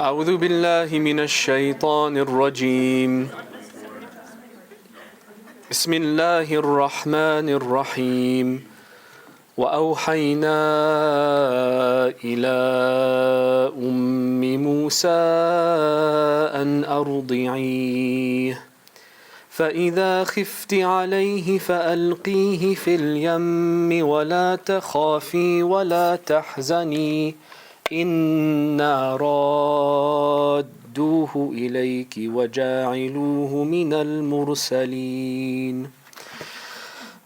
أعوذ بالله من الشيطان الرجيم بسم الله الرحمن الرحيم وأوحينا إلى أم موسى أن أرضعيه فإذا خفت عليه فألقيه في اليم ولا تخافي ولا تحزني إنا رادوه إليك وجاعلوه من المرسلين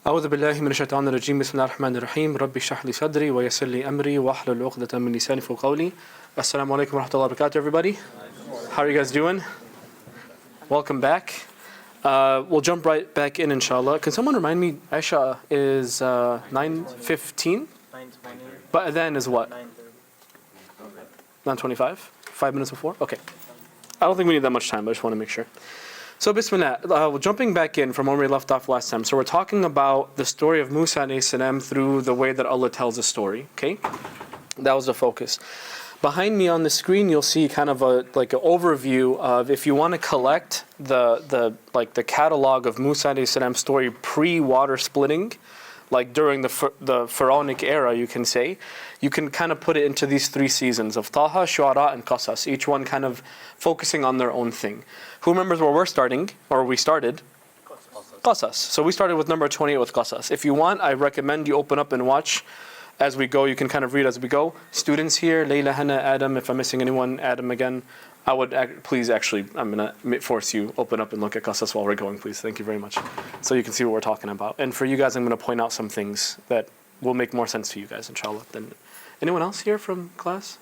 أعوذ بالله من الشيطان الرجيم بسم الله الرحمن الرحيم ربي اشرح لي صدري ويسر لي أمري واحلل عقدة من لساني يفقهوا قولي Assalamu alaikum wa rahmatullahi wa barakatuh, everybody. How are you guys doing? Welcome back. We'll jump right back in, inshallah. Can someone remind me, Aisha is 9:15? 9:20. But then is what? 9:30. 9:25? 5 minutes before? Okay. I don't think we need that much time, but I just want to make sure. So, bismillah, jumping back in from where we left off last time. So, we're talking about the story of Musa alayhi salam through the way that Allah tells the story, okay? That was the focus. Behind me on the screen, you'll see kind of an overview of, if you want to collect the catalog of Musa alayhi salam's story pre-water splitting, like during the pharaonic era, you can say, you can kind of put it into these three seasons of Taha, Shu'ara, and Qasas, each one kind of focusing on their own thing. Who remembers where we're starting, or we started? Qasas. So we started with number 28 with Qasas. If you want, I recommend you open up and watch as we go. You can kind of read as we go. Students here, Layla, Hannah, Adam, if I'm missing anyone, Adam again, I would please actually, I'm going to force you, open up and look at Qasas while we're going, please. Thank you very much. So you can see what we're talking about. And for you guys, I'm going to point out some things that will make more sense to you guys, inshallah. Then, anyone else here from class?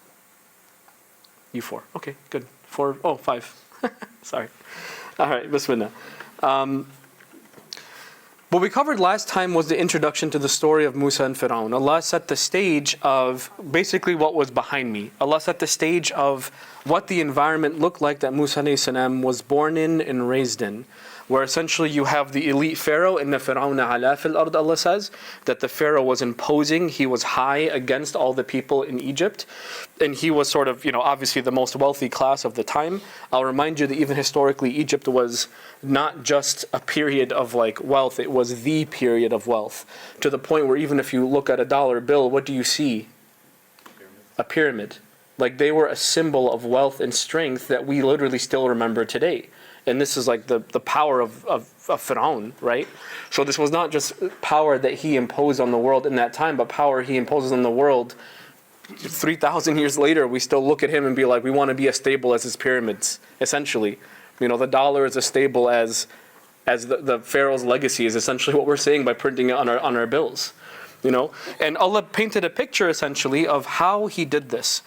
You four. Okay, good. Four, oh, five. Sorry. All right, bismillah. What we covered last time was the introduction to the story of Musa and Fir'aun. Allah set the stage of basically what was behind me. Allah set the stage of what the environment looked like that Musa alayhi salam was born in and raised in. Where essentially you have the elite Pharaoh, inna Fir'auna ala fil ard, Allah says, that the Pharaoh was imposing, he was high against all the people in Egypt. And he was sort of, obviously the most wealthy class of the time. I'll remind you that even historically, Egypt was not just a period of wealth, it was the period of wealth. To the point where even if you look at a dollar bill, what do you see? A pyramid. Like they were a symbol of wealth and strength that we literally still remember today. And this is like the power of Fir'aun, right? So this was not just power that he imposed on the world in that time, but power he imposes on the world 3,000 years later. We still look at him and be like, we want to be as stable as his pyramids, essentially. The dollar is as stable as the Pharaoh's legacy is essentially what we're saying by printing it on our bills. And Allah painted a picture essentially of how he did this.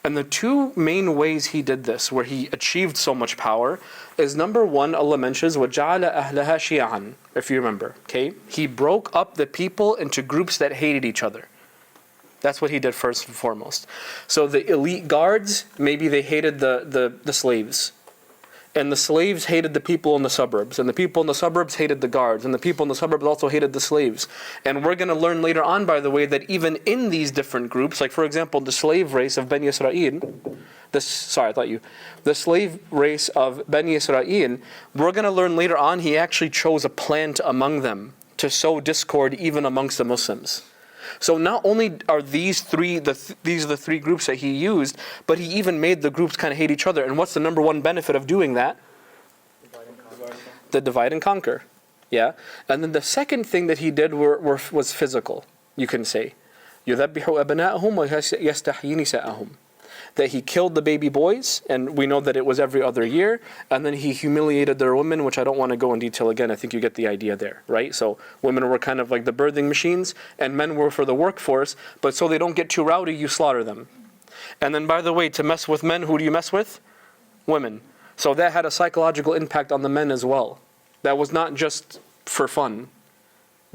And the two main ways he did this, where he achieved so much power, is number one, Allah mentions, وَجَعَلَ أَهْلَهَا شِيَعًا, if you remember, okay? He broke up the people into groups that hated each other. That's what he did first and foremost. So the elite guards, maybe they hated the slaves. And the slaves hated the people in the suburbs. And the people in the suburbs hated the guards. And the people in the suburbs also hated the slaves. And we're going to learn later on, by the way, that even in these different groups, like for example, the slave race of Bani Israel, the slave race of Bani Israel, we're going to learn later on, he actually chose a plant among them to sow discord even amongst the Muslims. So not only are these the three groups that he used, but he even made the groups kind of hate each other. And what's the number one benefit of doing that? The divide and conquer. Yeah. And then the second thing that he did was physical, you can say. يُذَبِّحُ أَبْنَاءَهُمْ وَيَسْتَحْيِي نِسَاءَهُم. That he killed the baby boys, and we know that it was every other year, and then he humiliated their women, which I don't want to go in detail again. I think you get the idea there, right? So women were kind of like the birthing machines, and men were for the workforce, but so they don't get too rowdy, you slaughter them. And then, by the way, to mess with men, who do you mess with? Women. So that had a psychological impact on the men as well. That was not just for fun.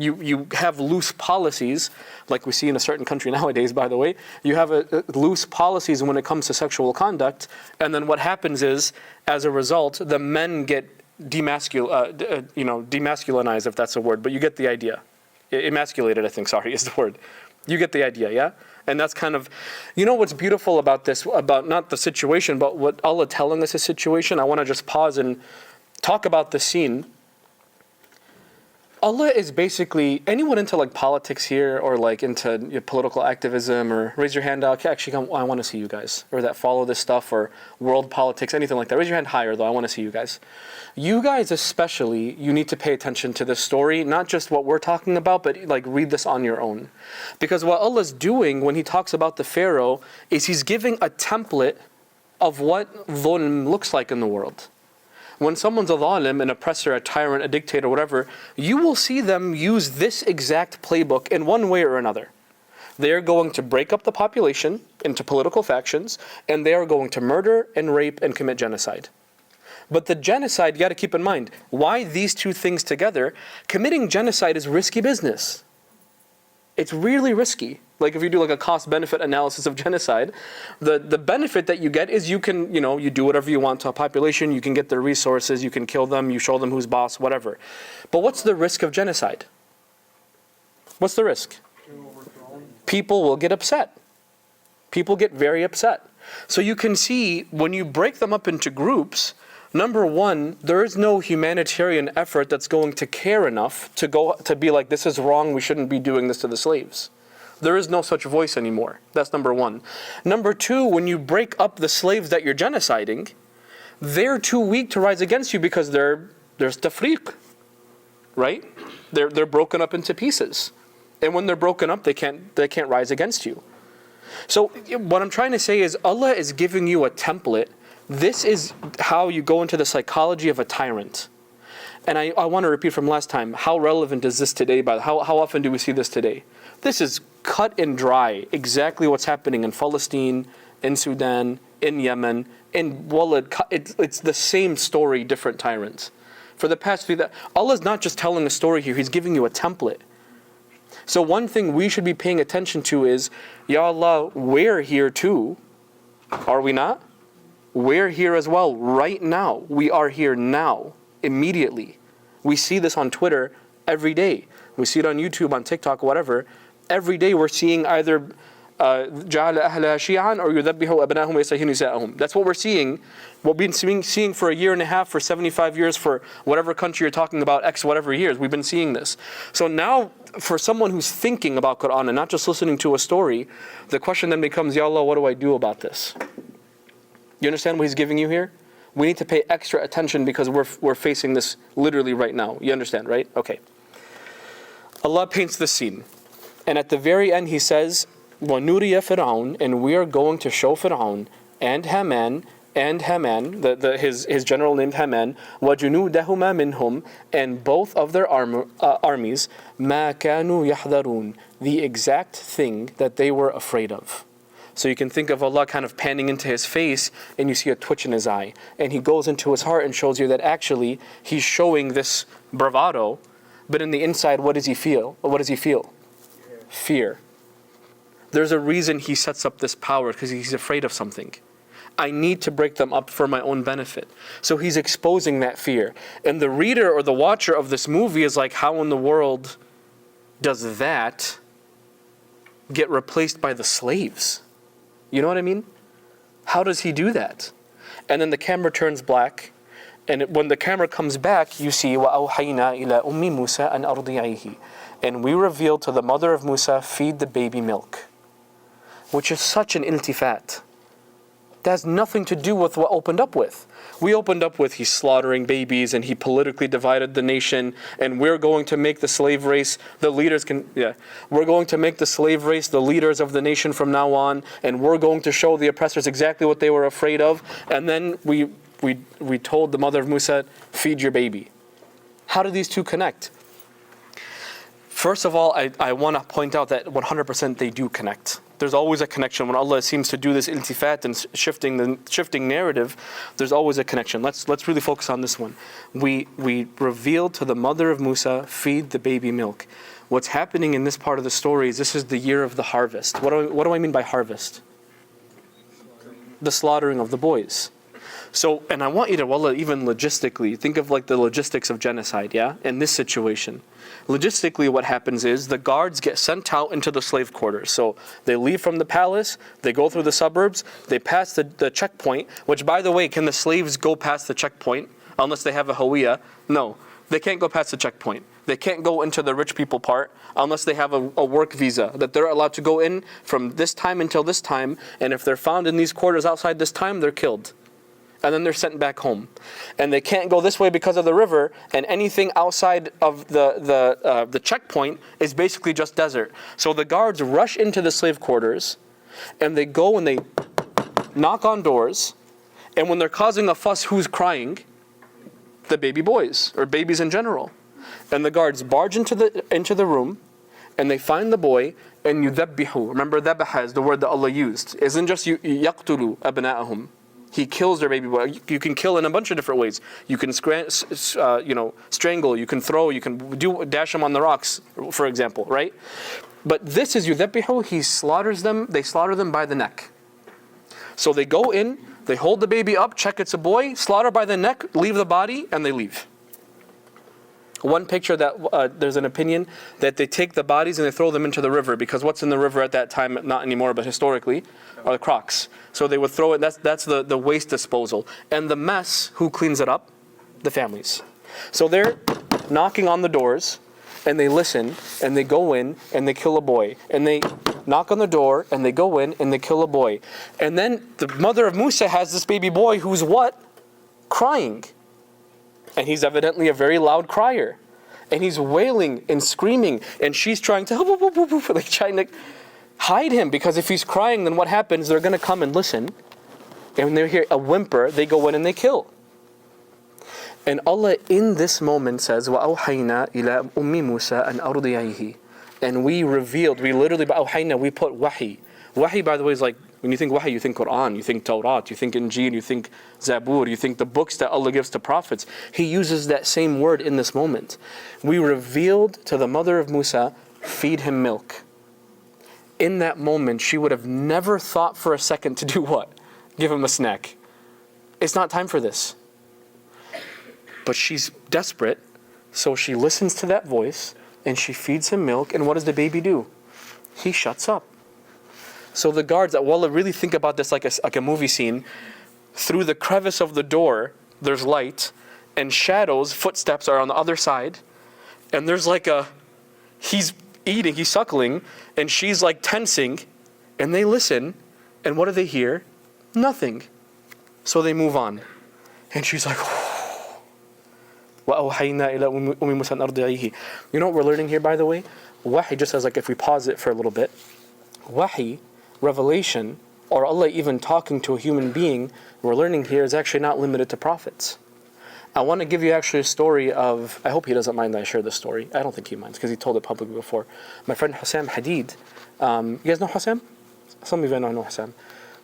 You have loose policies, like we see in a certain country nowadays, by the way. You have loose policies when it comes to sexual conduct, and then what happens is, as a result, the men get demasculinized, if that's a word, but you get the idea. Emasculated, I think, is the word. You get the idea, yeah? And that's kind of, what's beautiful about this, about not the situation, but what Allah telling us a situation. I want to just pause and talk about the scene. Allah is basically, anyone into like politics here or like into political activism, or raise your hand out, actually I want to see you guys, or that follow this stuff, or world politics, anything like that. Raise your hand higher though, I want to see you guys. You guys especially, you need to pay attention to this story, not just what we're talking about, but like read this on your own. Because what Allah's doing when He talks about the Pharaoh is He's giving a template of what dhulm looks like in the world. When someone's a zalim, an oppressor, a tyrant, a dictator, whatever, you will see them use this exact playbook in one way or another. They are going to break up the population into political factions, and they are going to murder and rape and commit genocide. But the genocide, you got to keep in mind, why these two things together? Committing genocide is risky business. It's really risky. Like if you do like a cost-benefit analysis of genocide, the benefit that you get is you can, you do whatever you want to a population, you can get their resources, you can kill them, you show them who's boss, whatever. But what's the risk of genocide? What's the risk? People will get upset. People get very upset. So you can see when you break them up into groups, number one, there is no humanitarian effort that's going to care enough to be like, this is wrong, we shouldn't be doing this to the slaves. There is no such voice anymore. That's number one. Number two, when you break up the slaves that you're genociding, they're too weak to rise against you because there's tafriq, right? They're broken up into pieces. And when they're broken up, they can't rise against you. So what I'm trying to say is Allah is giving you a template. This is how you go into the psychology of a tyrant. And I want to repeat from last time, how relevant is this today? How often do we see this today? This is cut and dry, exactly what's happening in Palestine, in Sudan, in Yemen, in Walid. It's the same story, different tyrants. For the past few, Allah's not just telling a story here, He's giving you a template. So one thing we should be paying attention to is, Ya Allah, we're here too. Are we not? We're here as well, right now. We are here now, immediately. We see this on Twitter every day. We see it on YouTube, on TikTok, whatever. Every day we're seeing either جَعَلَ أَهْلَهَا شِيَعًا or يُذَبِّحُ أَبْنَاهُمْ وَيَسْتَحْيِي نِسَاءَهُم. That's what we're seeing. What we've been seeing for a year and a half, for 75 years, for whatever country you're talking about, X whatever years, we've been seeing this. So now, for someone who's thinking about Quran and not just listening to a story, the question then becomes, Ya Allah, what do I do about this? You understand what He's giving you here? We need to pay extra attention because we're facing this literally right now. You understand, right? Okay. Allah paints the scene. And at the very end He says, وَنُرِيَ فِرْعَوْنَ, and we are going to show Fir'aun and Haman, his general named Haman, وَجُنُودَهُمَا مِنْهُمْ, and both of their armies, مَا كَانُوا يَحْذَرُونَ, the exact thing that they were afraid of. So you can think of Allah kind of panning into his face and you see a twitch in his eye. And He goes into his heart and shows you that actually he's showing this bravado, but in the inside, what does he feel? What does he feel? Fear. There's a reason he sets up this power, because he's afraid of something. I need to break them up for my own benefit. So he's exposing that fear. And the reader or the watcher of this movie is like, how in the world does that get replaced by the slaves? You know what I mean? How does he do that? And then the camera turns black. And when the camera comes back, you see, وَأَوْحَيْنَا إِلَىٰ أُمِّ مُوسَىٰ أَنْ أَرْضِعِيهِ, and we revealed to the mother of Musa, feed the baby milk. Which is such an iltifat. That has nothing to do with what opened up with. We opened up with he's slaughtering babies and he politically divided the nation, and we're going to make the slave race, we're going to make the slave race the leaders of the nation from now on, and we're going to show the oppressors exactly what they were afraid of. And then we told the mother of Musa, feed your baby. How do these two connect? First of all, I want to point out that 100% they do connect. There's always a connection. When Allah seems to do this iltifat and shifting narrative, there's always a connection. Let's really focus on this one. We revealed to the mother of Musa, feed the baby milk. What's happening in this part of the story is this is the year of the harvest. What do I mean by harvest? The slaughtering of the boys. So, and I want you to, wallah, even logistically, think of like the logistics of genocide, yeah? In this situation. Logistically, what happens is the guards get sent out into the slave quarters. So they leave from the palace, they go through the suburbs, they pass the checkpoint, which, by the way, can the slaves go past the checkpoint unless they have a hawiyah? No, they can't go past the checkpoint. They can't go into the rich people part unless they have a work visa that they're allowed to go in from this time until this time. And if they're found in these quarters outside this time, they're killed. And then they're sent back home. And they can't go this way because of the river, and anything outside of the checkpoint is basically just desert. So the guards rush into the slave quarters, and they go and they knock on doors, and when they're causing a fuss, who's crying? The baby boys, or babies in general. And the guards barge into the room, and they find the boy, and yudhabbihu. Remember, dhabaha is the word that Allah used. It isn't just yaqtulu abna'ahum. He kills their baby boy. You can kill in a bunch of different ways. You can strangle, you can throw, you can dash them on the rocks, for example, right? But this is yudhabbihu. He slaughters them. They slaughter them by the neck. So they go in, they hold the baby up, check it's a boy, slaughter by the neck, leave the body, and they leave. One picture that there's an opinion that they take the bodies and they throw them into the river, because what's in the river at that time, not anymore, but historically, are the crocs. So they would throw it. That's the waste disposal. And the mess, who cleans it up? The families. So they're knocking on the doors, and they listen, and they go in, and they kill a boy. And they knock on the door, and they go in, and they kill a boy. And then the mother of Musa has this baby boy who's what? Crying. And he's evidently a very loud crier. And he's wailing and screaming, and she's trying to like trying to hide him, because if he's crying, then what happens? They're going to come and listen, and when they hear a whimper, they go in and they kill. And Allah in this moment says, وَأَوْحَيْنَا إِلَىٰ أُمِّ مُوسَىٰ أَنْ أَرْضِعِيهِ. And we revealed, we literally, بَأَوْحَيْنَا, we put wahi. Wahi, by the way, is like, when you think wahi, you think Quran, you think Tawrat, you think Injil, you think Zabur, you think the books that Allah gives to prophets. He uses that same word in this moment. We revealed to the mother of Musa, feed him milk. In that moment, she would have never thought for a second to do what? Give him a snack. It's not time for this. But she's desperate, so she listens to that voice, and she feeds him milk, and what does the baby do? He shuts up. So the guards, wallah, really think about this like a movie scene. Through the crevice of the door, there's light, and shadows, footsteps are on the other side, and there's like he's eating, he's suckling, and she's like tensing, and they listen, and what do they hear? Nothing. So they move on. And she's like, وَأَوْحَيْنَا إِلَىٰ أُمِّ مُوسَىٰ أَنْ أَرْضِعِيهِ. You know what we're learning here, by the way? Wahi, just as like if we pause it for a little bit, wahi, revelation, or Allah even talking to a human being, we're learning here is actually not limited to prophets. I want to give you actually a story of, I hope he doesn't mind that I share this story. I don't think he minds, because he told it publicly before. My friend Hussam Hadid, you guys know Hussam? Some of you know Hussam.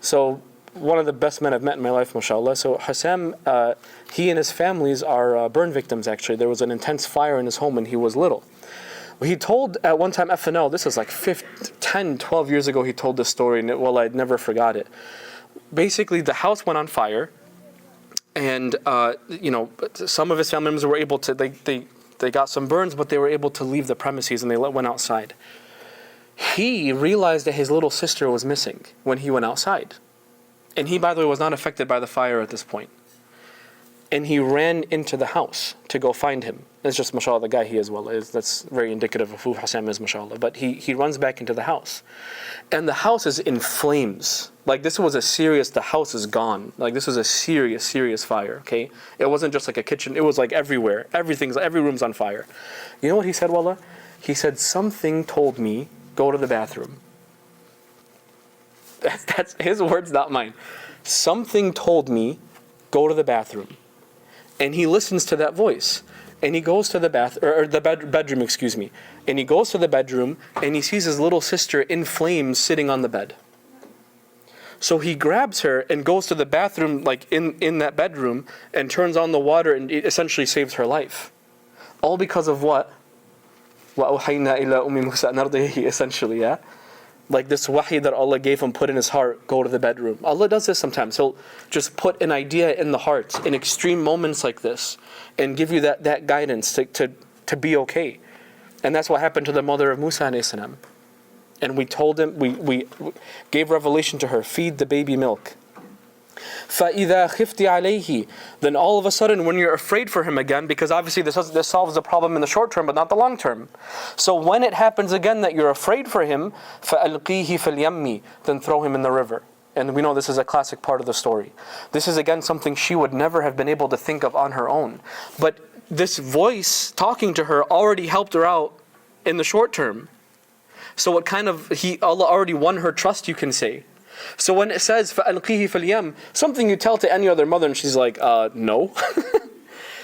So, one of the best men I've met in my life, mashallah. So Hussam, he and his families are burn victims actually. There was an intense fire in his home when he was little. He told at one time FNL, this is like 10, 12 years ago, he told this story, and I'd never forgot it. Basically, the house went on fire, and some of his family members were able to, they got some burns, but they were able to leave the premises, and they went outside. He realized that his little sister was missing when he went outside. And he, by the way, was not affected by the fire at this point. And he ran into the house to go find him. It's just, mashallah, the guy he is, that's very indicative of who Hussam is, mashallah. But he runs back into the house. And the house is in flames. Like, this was the house is gone. Like, this was a serious, serious fire, okay? It wasn't just like a kitchen. It was like everywhere. Every room's on fire. You know what he said, wallah? He said, something told me, go to the bathroom. That's his words, not mine. Something told me, go to the bathroom. And he listens to that voice. And he goes to the bedroom, excuse me. And he goes to the bedroom, and he sees his little sister in flames sitting on the bed. So he grabs her and goes to the bathroom, like in that bedroom, and turns on the water, and it essentially saves her life. All because of what? وَأَوْحَيْنَا إِلَىٰ أُمِّ مُوسَىٰ أَنْ أَرْضِعِيهِ, essentially, yeah? Like this wahi that Allah gave him, put in his heart, go to the bedroom. Allah does this sometimes. He'll just put an idea in the heart in extreme moments like this and give you that guidance to be okay. And that's what happened to the mother of Musa alayhi salam. And we told him, we gave revelation to her, feed the baby milk. فَإِذَا خِفْتِ عَلَيْهِ. Then all of a sudden when you're afraid for him again, because obviously this solves the problem in the short term but not the long term. So when it happens again that you're afraid for him, فَأَلْقِيهِ فِي الْيَمِّ. Then throw him in the river. And we know this is a classic part of the story. This is again something she would never have been able to think of on her own. But this voice talking to her already helped her out in the short term. So what kind of, Allah already won her trust, you can say. So when it says فَأَلْقِيهِ فِي الْيَمِّ, something you tell to any other mother and she's like, no.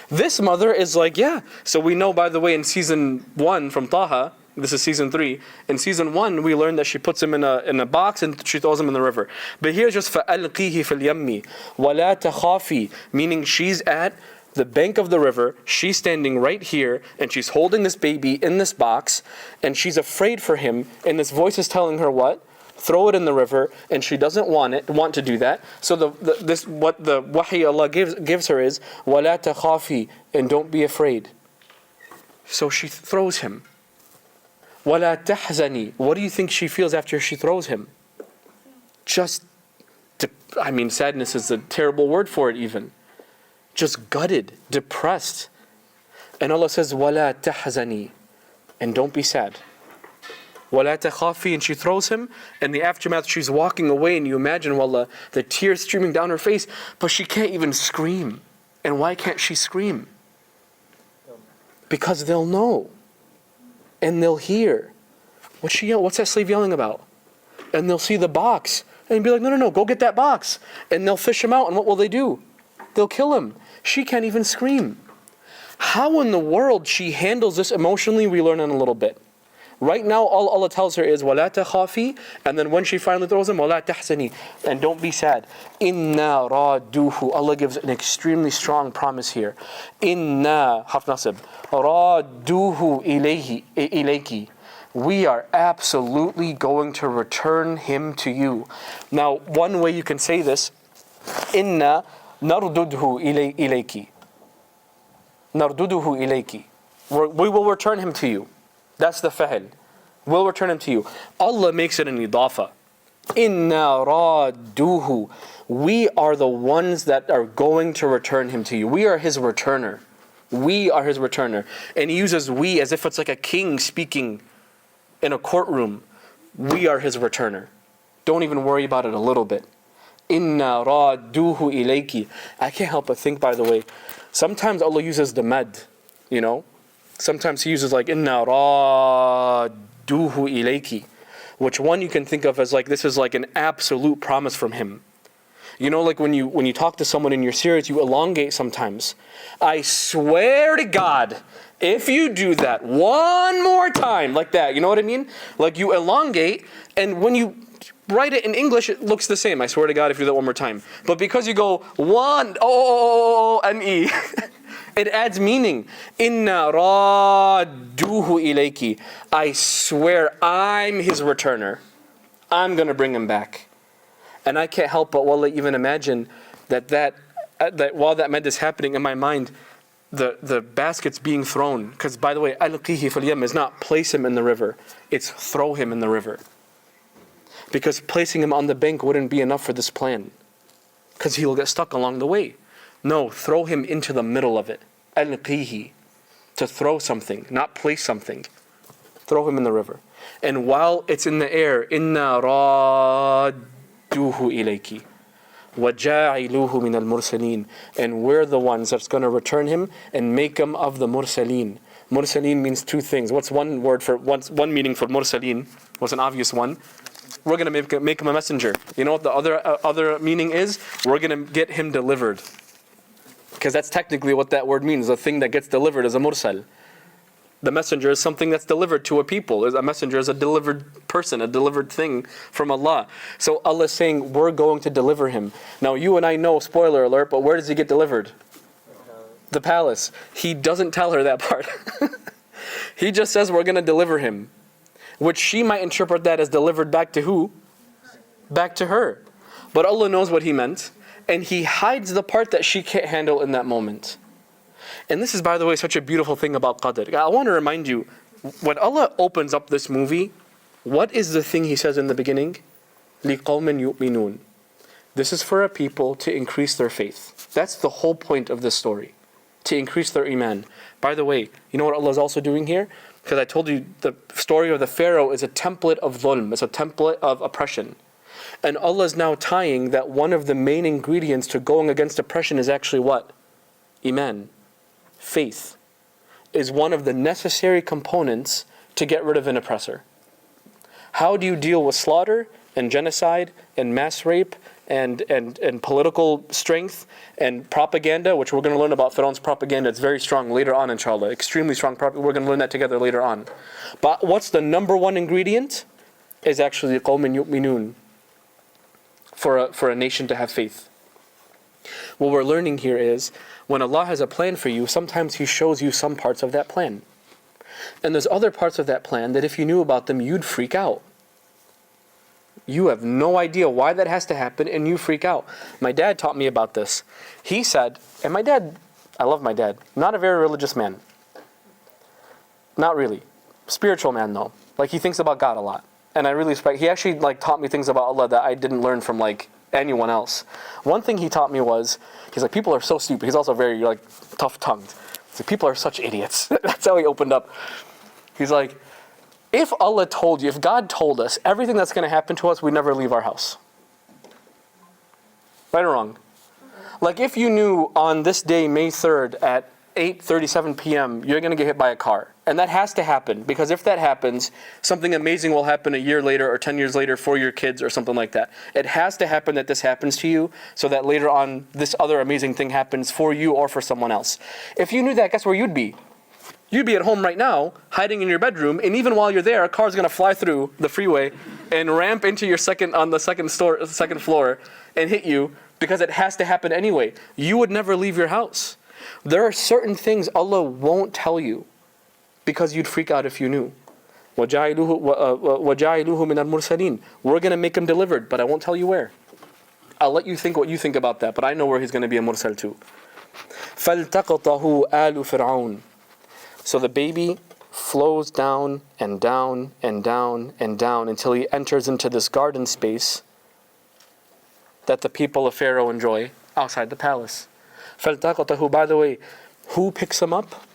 This mother is like, yeah. So we know, by the way, in season 1 from Taha, this is season 3, in season 1 we learned that she puts him in a box and she throws him in the river. But here's just فَأَلْقِيهِ فِي الْيَمِّ وَلَا تَخَافِي, meaning she's at the bank of the river, she's standing right here and she's holding this baby in this box and she's afraid for him, and this voice is telling her what? Throw it in the river, and she doesn't want to do that. So what the wahi Allah gives her is وَلَا تَخَافِي, and don't be afraid. So she throws him. وَلَا تَحْزَنِي. What do you think she feels after she throws him? Just, sadness is a terrible word for it even. Just gutted, depressed. And Allah says وَلَا تَحْزَنِي, and don't be sad. وَلَا تَخَافِي, and she throws him. In the aftermath, she's walking away, and you imagine, wallah, the tears streaming down her face, but she can't even scream. And why can't she scream? Because they'll know. And they'll hear. What's she yelling? What's that slave yelling about? And they'll see the box, and be like, no, go get that box. And they'll fish him out, and what will they do? They'll kill him. She can't even scream. How in the world she handles this emotionally, we learn in a little bit. Right now, all Allah tells her is وَلَا تَخَافِي, and then when she finally throws him, وَلَا تَحْزَنِي, and don't be sad. إِنَّا رَادُوهُ. Allah gives an extremely strong promise here. إِنَّا حرف نصب رَادُوهُ إِلَيْكِ. We are absolutely going to return him to you. Now, one way you can say this, إِنَّا نَرْدُدْهُ إِلَيْكِ. نَرْدُدُهُ إِلَيْكِ. We will return him to you. That's the fa'il. We'll return him to you. Allah makes it an idafa. Inna raduhu. We are the ones that are going to return him to you. We are his returner. We are his returner. And he uses we as if it's like a king speaking in a courtroom. We are his returner. Don't even worry about it a little bit. Inna raduhu ilayki. I can't help but think, by the way, sometimes Allah uses the mad, Sometimes he uses like inna raduhu ilayki, which one you can think of as like this is like an absolute promise from him. Like when you talk to someone in your series, you elongate sometimes. I swear to God, if you do that one more time like that, you know what I mean? Like you elongate, and when you write it in English, it looks the same. I swear to God, if you do that one more time. But because you go one, and e. It adds meaning. Inna raduhu ilayki. I swear I'm his returner. I'm going to bring him back. And I can't help but wallah even imagine that while that med is happening in my mind, the basket's being thrown. Because by the way, alqihi fil yam is not place him in the river. It's throw him in the river. Because placing him on the bank wouldn't be enough for this plan. Because he'll get stuck along the way. No, throw him into the middle of it. Alqihi, to throw something, not place something. Throw him in the river. And while it's in the air, inna raduhu ilayki waja'iluhu min al-mursalin. And we're the ones that's going to return him and make him of the mursalin. Mursalin means two things. What's one meaning for mursalin? What's an obvious one? We're going to make him a messenger. You know what the other meaning is? We're going to get him delivered. Because that's technically what that word means. A thing that gets delivered is a mursal. The messenger is something that's delivered to a people. A messenger is a delivered person, a delivered thing from Allah. So Allah is saying, we're going to deliver him. Now you and I know, spoiler alert, but where does he get delivered? The palace. He doesn't tell her that part. He just says, we're going to deliver him. which she might interpret that as delivered back to who? Back to her. But Allah knows what He meant, and He hides the part that she can't handle in that moment. And this is, by the way, such a beautiful thing about Qadr. I want to remind you, when Allah opens up this movie, what is the thing He says in the beginning? لِقَوْمٍ يُؤْمِنُونَ. This is for a people to increase their faith. That's the whole point of this story, to increase their iman. By the way, you know what Allah is also doing here? Because I told you the story of the Pharaoh is a template of dhulm, it's a template of oppression. And Allah is now tying that one of the main ingredients to going against oppression is actually what? Iman. Faith is one of the necessary components to get rid of an oppressor. How do you deal with slaughter and genocide and mass rape and political strength and propaganda, which we're going to learn about Fir'aun's propaganda. It's very strong later on, inshallah. Extremely strong propaganda. We're going to learn that together later on. But what's the number one ingredient? Is actually قَوْمٍ يُؤْمِنُونَ, for a nation to have faith. What we're learning here is, when Allah has a plan for you, sometimes He shows you some parts of that plan. And there's other parts of that plan that if you knew about them, you'd freak out. You have no idea why that has to happen, and you freak out. My dad taught me about this. He said, and my dad, I love my dad, not a very religious man. Not really. Spiritual man though. Like he thinks about God a lot. And I really respect, he actually taught me things about Allah that I didn't learn from anyone else. One thing he taught me was, he's like, people are so stupid. He's also very tough-tongued. He's like, people are such idiots. That's how he opened up. He's like, if Allah told you, if God told us everything that's going to happen to us, we never leave our house. Right or wrong? Like if you knew on this day, May 3rd at 8:37 p.m., you're going to get hit by a car. And that has to happen, because if that happens, something amazing will happen a year later or 10 years later for your kids or something like that. It has to happen that this happens to you, so that later on this other amazing thing happens for you or for someone else. If you knew that, guess where you'd be? You'd be at home right now, hiding in your bedroom, and even while you're there, a car's going to fly through the freeway and ramp into your second floor and hit you, because it has to happen anyway. You would never leave your house. There are certain things Allah won't tell you, because you'd freak out if you knew. وَجَعِلُوهُ مِنَ الْمُرْسَلِينَ. We're going to make him delivered, but I won't tell you where. I'll let you think what you think about that, but I know where he's going to be a mursal too. فَالْتَقَطَهُ آلُ فِرْعَوْنَ. So the baby flows down and down and down and down until he enters into this garden space that the people of Pharaoh enjoy outside the palace. فَالْتَقَطَهُ, by the way, who picks him up?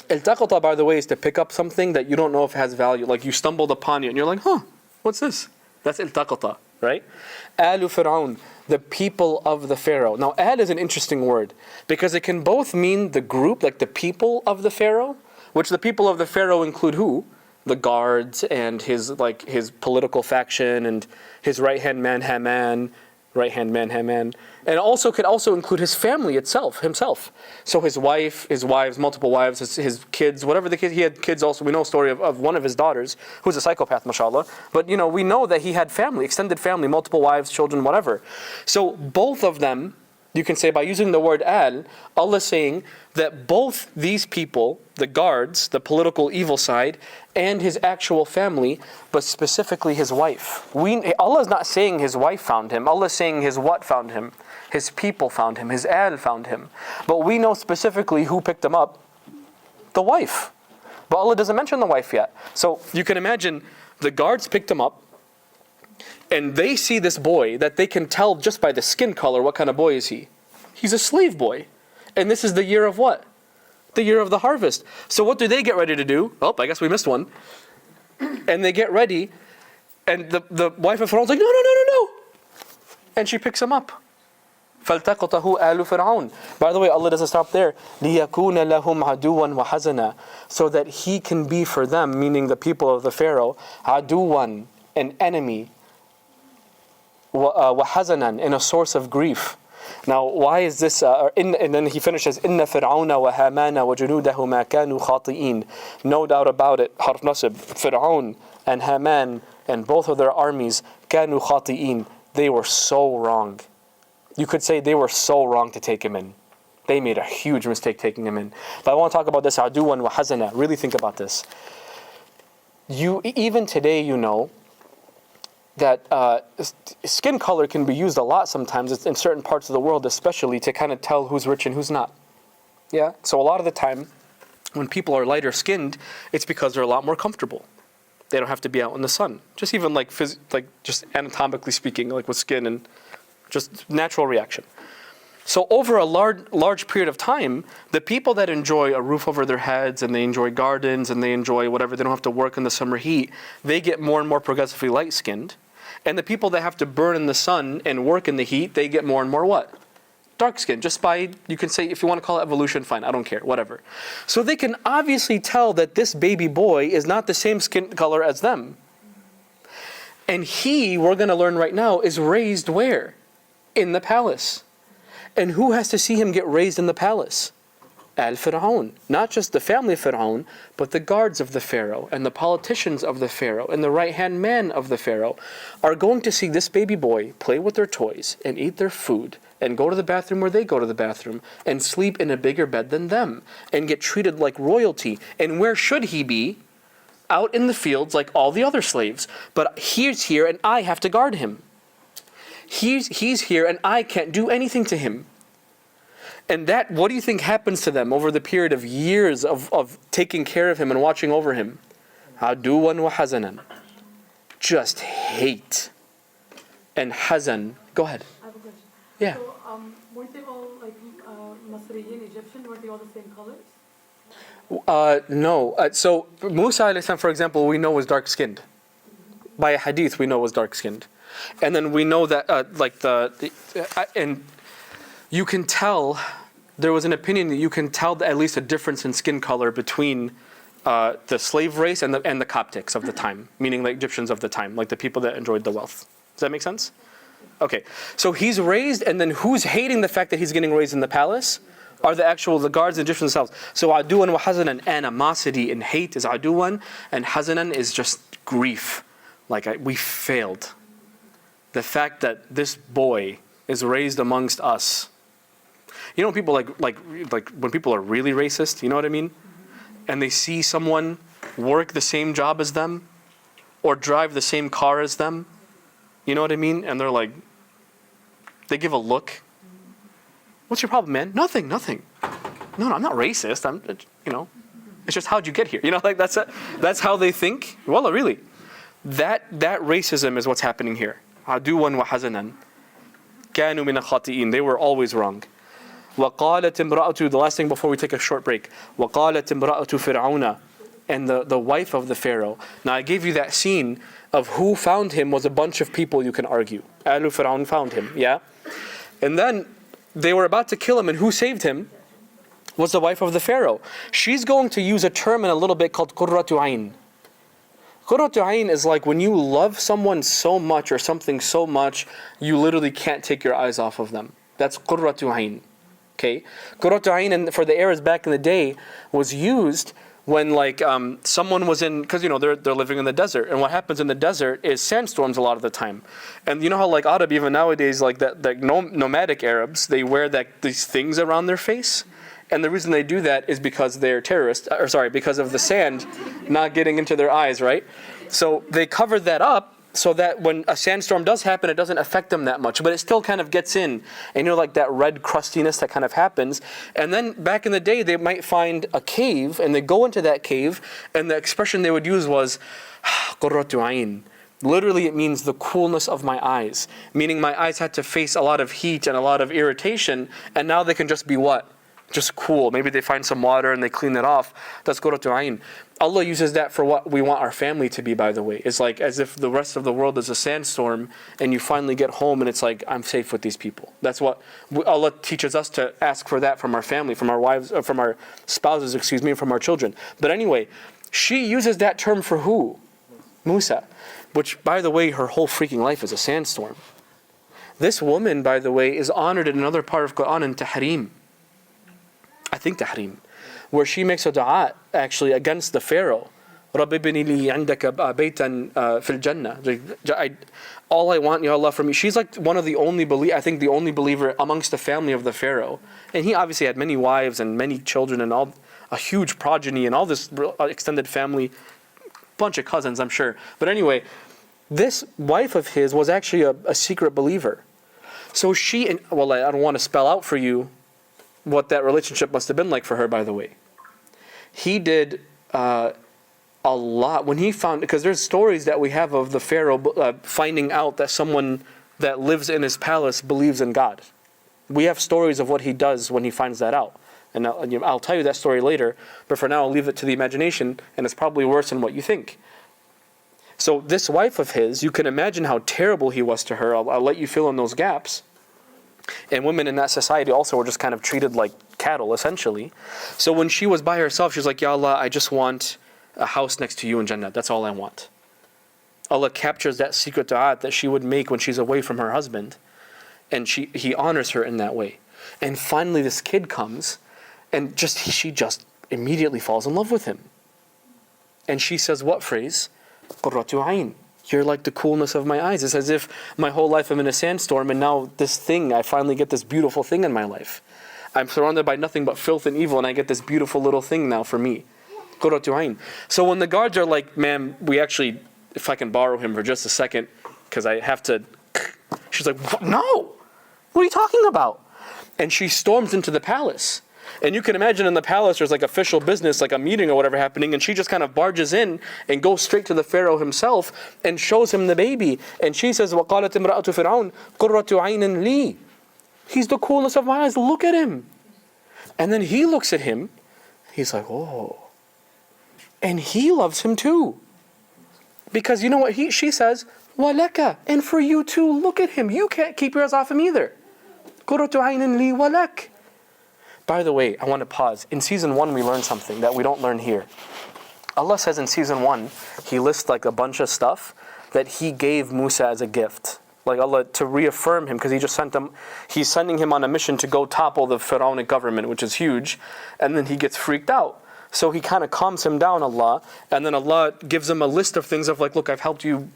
Iltaqata, by the way, is to pick up something that you don't know if it has value. Like you stumbled upon it and you're like, what's this? That's iltaqata, right? Alu Fir'aun, the people of the Pharaoh. Now, al is an interesting word, because it can both mean the group, like the people of the Pharaoh, which the people of the Pharaoh include who? The guards and his political faction and his right-hand man Haman, and also could also include his family himself. So his wives, multiple wives, his kids, whatever the kids, he had kids also. We know a story of one of his daughters, who's a psychopath, mashallah. But we know that he had family, extended family, multiple wives, children, whatever. So both of them, you can say by using the word al, Allah is saying that both these people, the guards, the political evil side, and his actual family, but specifically his wife. Allah is not saying his wife found him. Allah is saying his what found him? His people found him. His al found him. But we know specifically who picked him up. The wife. But Allah doesn't mention the wife yet. So you can imagine the guards picked him up, and they see this boy that they can tell just by the skin color what kind of boy is he. He's a slave boy. And this is the year of what? The year of the harvest. So what do they get ready to do? Oh, I guess we missed one. And they get ready, and the wife of Pharaoh's like, no. And she picks him up. فَالْتَقَطَهُ آلُ فِرْعَوْنَ. By the way, Allah doesn't stop there. لِيَكُونَ لَهُمْ عَدُوًا وَحَزَنًا. So that he can be for them, meaning the people of the Pharaoh, عَدُوًا, an enemy, وَحَزَنًا, and a source of grief. Now, why is this? And then he finishes, إِنَّ فِرْعَوْنَ وَهَامَانَ وَجُنُودَهُ مَا كَانُوا خَاطِئِينَ. No doubt about it, harf nasib, Fir'aun and Haman and both of their armies, كَانُوا خَاطِئِينَ. They were so wrong. You could say they were so wrong to take him in. They made a huge mistake taking him in. But I want to talk about this, عَدُوًا وَحَزَنًا. Really think about this. Even today, that skin color can be used a lot sometimes in certain parts of the world, especially to kind of tell who's rich and who's not. Yeah. So a lot of the time, when people are lighter skinned, it's because they're a lot more comfortable. They don't have to be out in the sun. Just even just anatomically speaking, like with skin and just natural reaction. So over a large period of time, the people that enjoy a roof over their heads and they enjoy gardens and they enjoy whatever, they don't have to work in the summer heat, they get more and more progressively light-skinned. And the people that have to burn in the sun and work in the heat, they get more and more what? Dark-skinned. Just by, you can say, if you want to call it evolution, fine, I don't care, whatever. So they can obviously tell that this baby boy is not the same skin color as them. And he, we're going to learn right now, is raised where? In the palace. And who has to see him get raised in the palace? Al-Fir'aun. Not just the family of Fir'aun, but the guards of the Pharaoh and the politicians of the Pharaoh and the right-hand man of the Pharaoh are going to see this baby boy play with their toys and eat their food and go to the bathroom where they go to the bathroom and sleep in a bigger bed than them and get treated like royalty. And where should he be? Out in the fields like all the other slaves. But he's here and I have to guard him. He's here and I can't do anything to him. And that, what do you think happens to them over the period of years of taking care of him and watching over him? Aduwan wa hazanan. Just hate. And hazan. Go ahead. I have a question. Yeah. So, weren't they all like Masriyin, Egyptian? Weren't they all the same colors? No. So Musa alayhi salam, for example, we know was dark-skinned. By a hadith, we know was dark-skinned. And then we know that, and you can tell, there was an opinion that you can tell at least a difference in skin color between the slave race and the Coptics of the time, meaning the Egyptians of the time, like the people that enjoyed the wealth. Does that make sense? Okay, so he's raised, and then who's hating the fact that he's getting raised in the palace? Are the guards and Egyptians themselves. So aduwan wa hazanan, animosity and hate is aduwan, and hazanan is just grief. Like we failed. The fact that this boy is raised amongst us. You know, people like when people are really racist, you know what I mean? And they see someone work the same job as them or drive the same car as them. You know what I mean? And they're like, they give a look. What's your problem, man? Nothing. No, I'm not racist. It's just how'd you get here? Like that's how they think. Wallah, really. That racism is what's happening here. Aduwan wa hazanan. Kanu min al-khati'in. They were always wrong. وَقَالَتِ امْرَأَةُ, the last thing before we take a short break. وَقَالَتِ امْرَأَةُ فِرْعَوْنَ, and the wife of the Pharaoh. Now I gave you that scene of who found him was a bunch of people you can argue. Alu Fir'aun found him, yeah? And then they were about to kill him, and who saved him was the wife of the Pharaoh. She's going to use a term in a little bit called qurratu ayn. Qurratu ayn is like when you love someone so much or something so much, you literally can't take your eyes off of them. That's qurratu ayn. Okay, Qurratu ayn for the Arabs back in the day was used when someone was in, because they're living in the desert, and what happens in the desert is sandstorms a lot of the time. And you know how Arab even nowadays, nomadic Arabs, they wear these things around their face, and the reason they do that is because they're terrorists, because of the sand not getting into their eyes, right? So they covered that up so that when a sandstorm does happen, it doesn't affect them that much, but it still kind of gets in, and that red crustiness that kind of happens. And then back in the day, they might find a cave, and they go into that cave, and the expression they would use was qurratu ayn. Literally, it means the coolness of my eyes, meaning my eyes had to face a lot of heat and a lot of irritation, and now they can just be what? Just cool. Maybe they find some water and they clean it off. That's qurratu ayn. Allah uses that for what we want our family to be, by the way. It's like as if the rest of the world is a sandstorm and you finally get home and it's like, I'm safe with these people. That's what Allah teaches us to ask for, that from our family, from our wives, from our spouses, from our children. But anyway, she uses that term for who? Musa. Which, by the way, her whole freaking life is a sandstorm. This woman, by the way, is honored in another part of Quran in Tahrim. I think Tahrim, where she makes a dua actually against the Pharaoh. رَبِّ ابْنِ لِي عِنْدَكَ بَيْتًا فِي الْجَنَّةِ. All I want, Ya Allah, from you. She's like one of the only the only believer amongst the family of the Pharaoh. And he obviously had many wives and many children and a huge progeny and all this extended family. bunch of cousins, I'm sure. But anyway, this wife of his was actually a secret believer. So I don't want to spell out for you what that relationship must have been like for her, by the way. He did a lot when he found, because there's stories that we have of the Pharaoh finding out that someone that lives in his palace believes in God. We have stories of what he does when he finds that out. And I'll tell you that story later, but for now I'll leave it to the imagination, and it's probably worse than what you think. So this wife of his, you can imagine how terrible he was to her. I'll let you fill in those gaps. And women in that society also were just kind of treated like cattle, essentially. So when she was by herself, she was like, Ya Allah, I just want a house next to you in Jannah. That's all I want. Allah captures that secret dua that she would make when she's away from her husband. And he honors her in that way. And finally this kid comes, and she just immediately falls in love with him. And she says what phrase? Qurratu ayn. You're like the coolness of my eyes. It's as if my whole life I'm in a sandstorm, and now I finally get this beautiful thing in my life. I'm surrounded by nothing but filth and evil, and I get this beautiful little thing now for me. Qurratu ayn. So when the guards are like, ma'am, if I can borrow him for just a second, because I have to, she's like, no, what are you talking about? And she storms into the palace. And you can imagine in the palace there's like official business, like a meeting or whatever happening, and she just kind of barges in and goes straight to the Pharaoh himself and shows him the baby. And she says, وَقَالَتْ إِمْرَأَةُ فِرْعَوْنَ قُرَّةُ عَيْنٍ لِي. He's the coolness of my eyes, look at him. And then he looks at him, he's like, oh. And he loves him too. Because you know what she says? وَلَكَ. And for you too, look at him. You can't keep your eyes off him either. قُرَّةُ عَيْنٍ لِي وَلَكَ. By the way, I want to pause. In season 1, we learned something that we don't learn here. Allah says in season 1, He lists like a bunch of stuff that He gave Musa as a gift. Like Allah, to reaffirm him, because He's sending him on a mission to go topple the Pharaonic government, which is huge. And then he gets freaked out. So He kind of calms him down, Allah. And then Allah gives him a list of things of like, look, I've helped you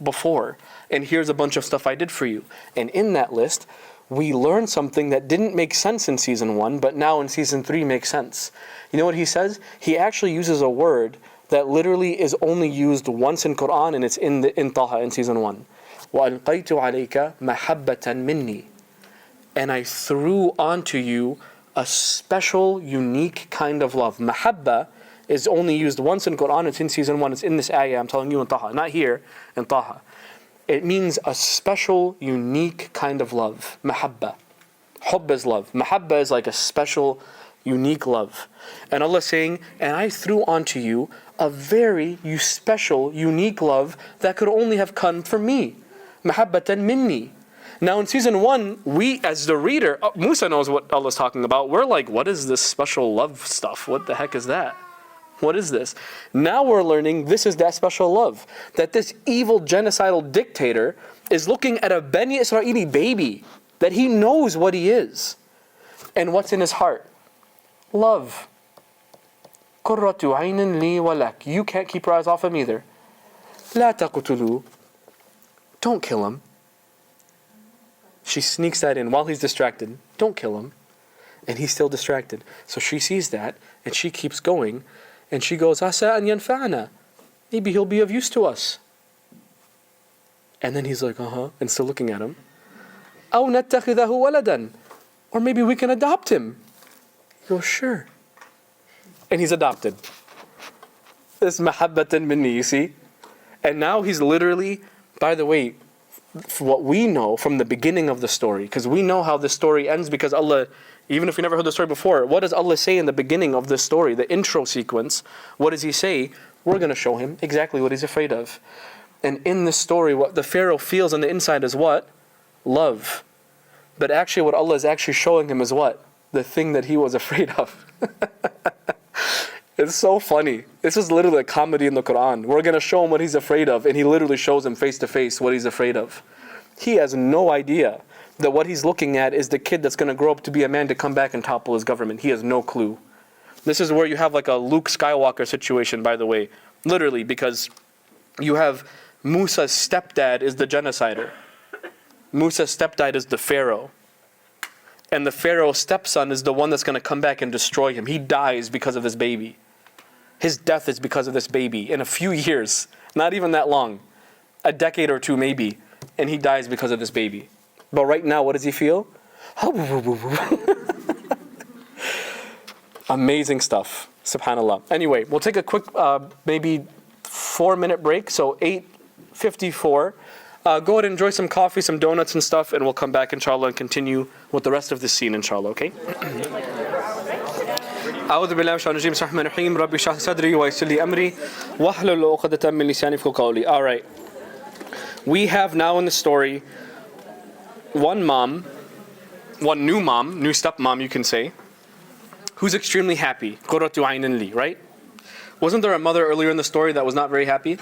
before. And here's a bunch of stuff I did for you. And in that list, we learned something that didn't make sense in season 1, but now in season 3 makes sense. You know what He says? He actually uses a word that literally is only used once in Quran, and it's in Taha in season 1. وَأَلْقَيْتُ عَلَيْكَ مَحَبَّةً مِنِّي. And I threw onto you a special, unique kind of love. Mahabba is only used once in Quran, it's in season 1, it's in this ayah I'm telling you in Taha, not here, in Taha. It means a special, unique kind of love. Mahabba. Hubb is love. Mahabba is like a special, unique love. And Allah is saying, and I threw onto you a very special, unique love that could only have come from me. Mahabbatan minni. Now in season 1, we as the reader, Musa knows what Allah is talking about. We're like, what is this special love stuff? What the heck is that? What is this? Now we're learning this is that special love. That this evil genocidal dictator is looking at a Bani Israeli baby, that he knows what he is. And what's in his heart? Love. قُرَّةُ عَيْنٍ لِي وَلَكَ. You can't keep your eyes off him either. لَا تَقْتُلُوا. Don't kill him. She sneaks that in while he's distracted. Don't kill him. And he's still distracted. So she sees that, and she keeps going. And she goes, Asa an yanfa'ana. Maybe he'll be of use to us. And then he's like, and still looking at him. أَوْ نَتَّخِذَهُ وَلَدًا. Or maybe we can adopt him. He goes, sure. And he's adopted. This mahabbatan minni, you see? And now he's literally, by the way, what we know from the beginning of the story, because we know how the story ends, because Allah, even if you never heard the story before, what does Allah say in the beginning of this story, the intro sequence? What does He say? We're going to show him exactly what he's afraid of. And in this story, what the Pharaoh feels on the inside is what? Love. But actually what Allah is actually showing him is what? The thing that he was afraid of. It's so funny. This is literally a comedy in the Quran. We're going to show him what he's afraid of, and He literally shows him face to face what he's afraid of. He has no idea that what he's looking at is the kid that's going to grow up to be a man to come back and topple his government. He has no clue. This is where you have like a Luke Skywalker situation, by the way. Literally, because you have Musa's stepdad is the genocider. Musa's stepdad is the Pharaoh. And the Pharaoh's stepson is the one that's going to come back and destroy him. He dies because of his baby. His death is because of this baby in a few years, not even that long, a decade or two maybe, and he dies because of this baby. But right now, what does he feel? Amazing stuff. Subhanallah. Anyway, we'll take a quick, maybe 4-minute break. So 8:54. Go ahead and enjoy some coffee, some donuts and stuff, and we'll come back, inshallah, and continue with the rest of the scene, inshallah, okay? أعوذ بالله من الشيطان الرجيم بسم الله الرحمن الرحيم ربي اشرح لي صدري ويسر لي أمري واحلل عقدة من لساني يفقهوا قولي. All right. We have now in the story one new stepmom, you can say, who's extremely happy. قرة عين لي, right? Wasn't there a mother earlier in the story that was not very happy?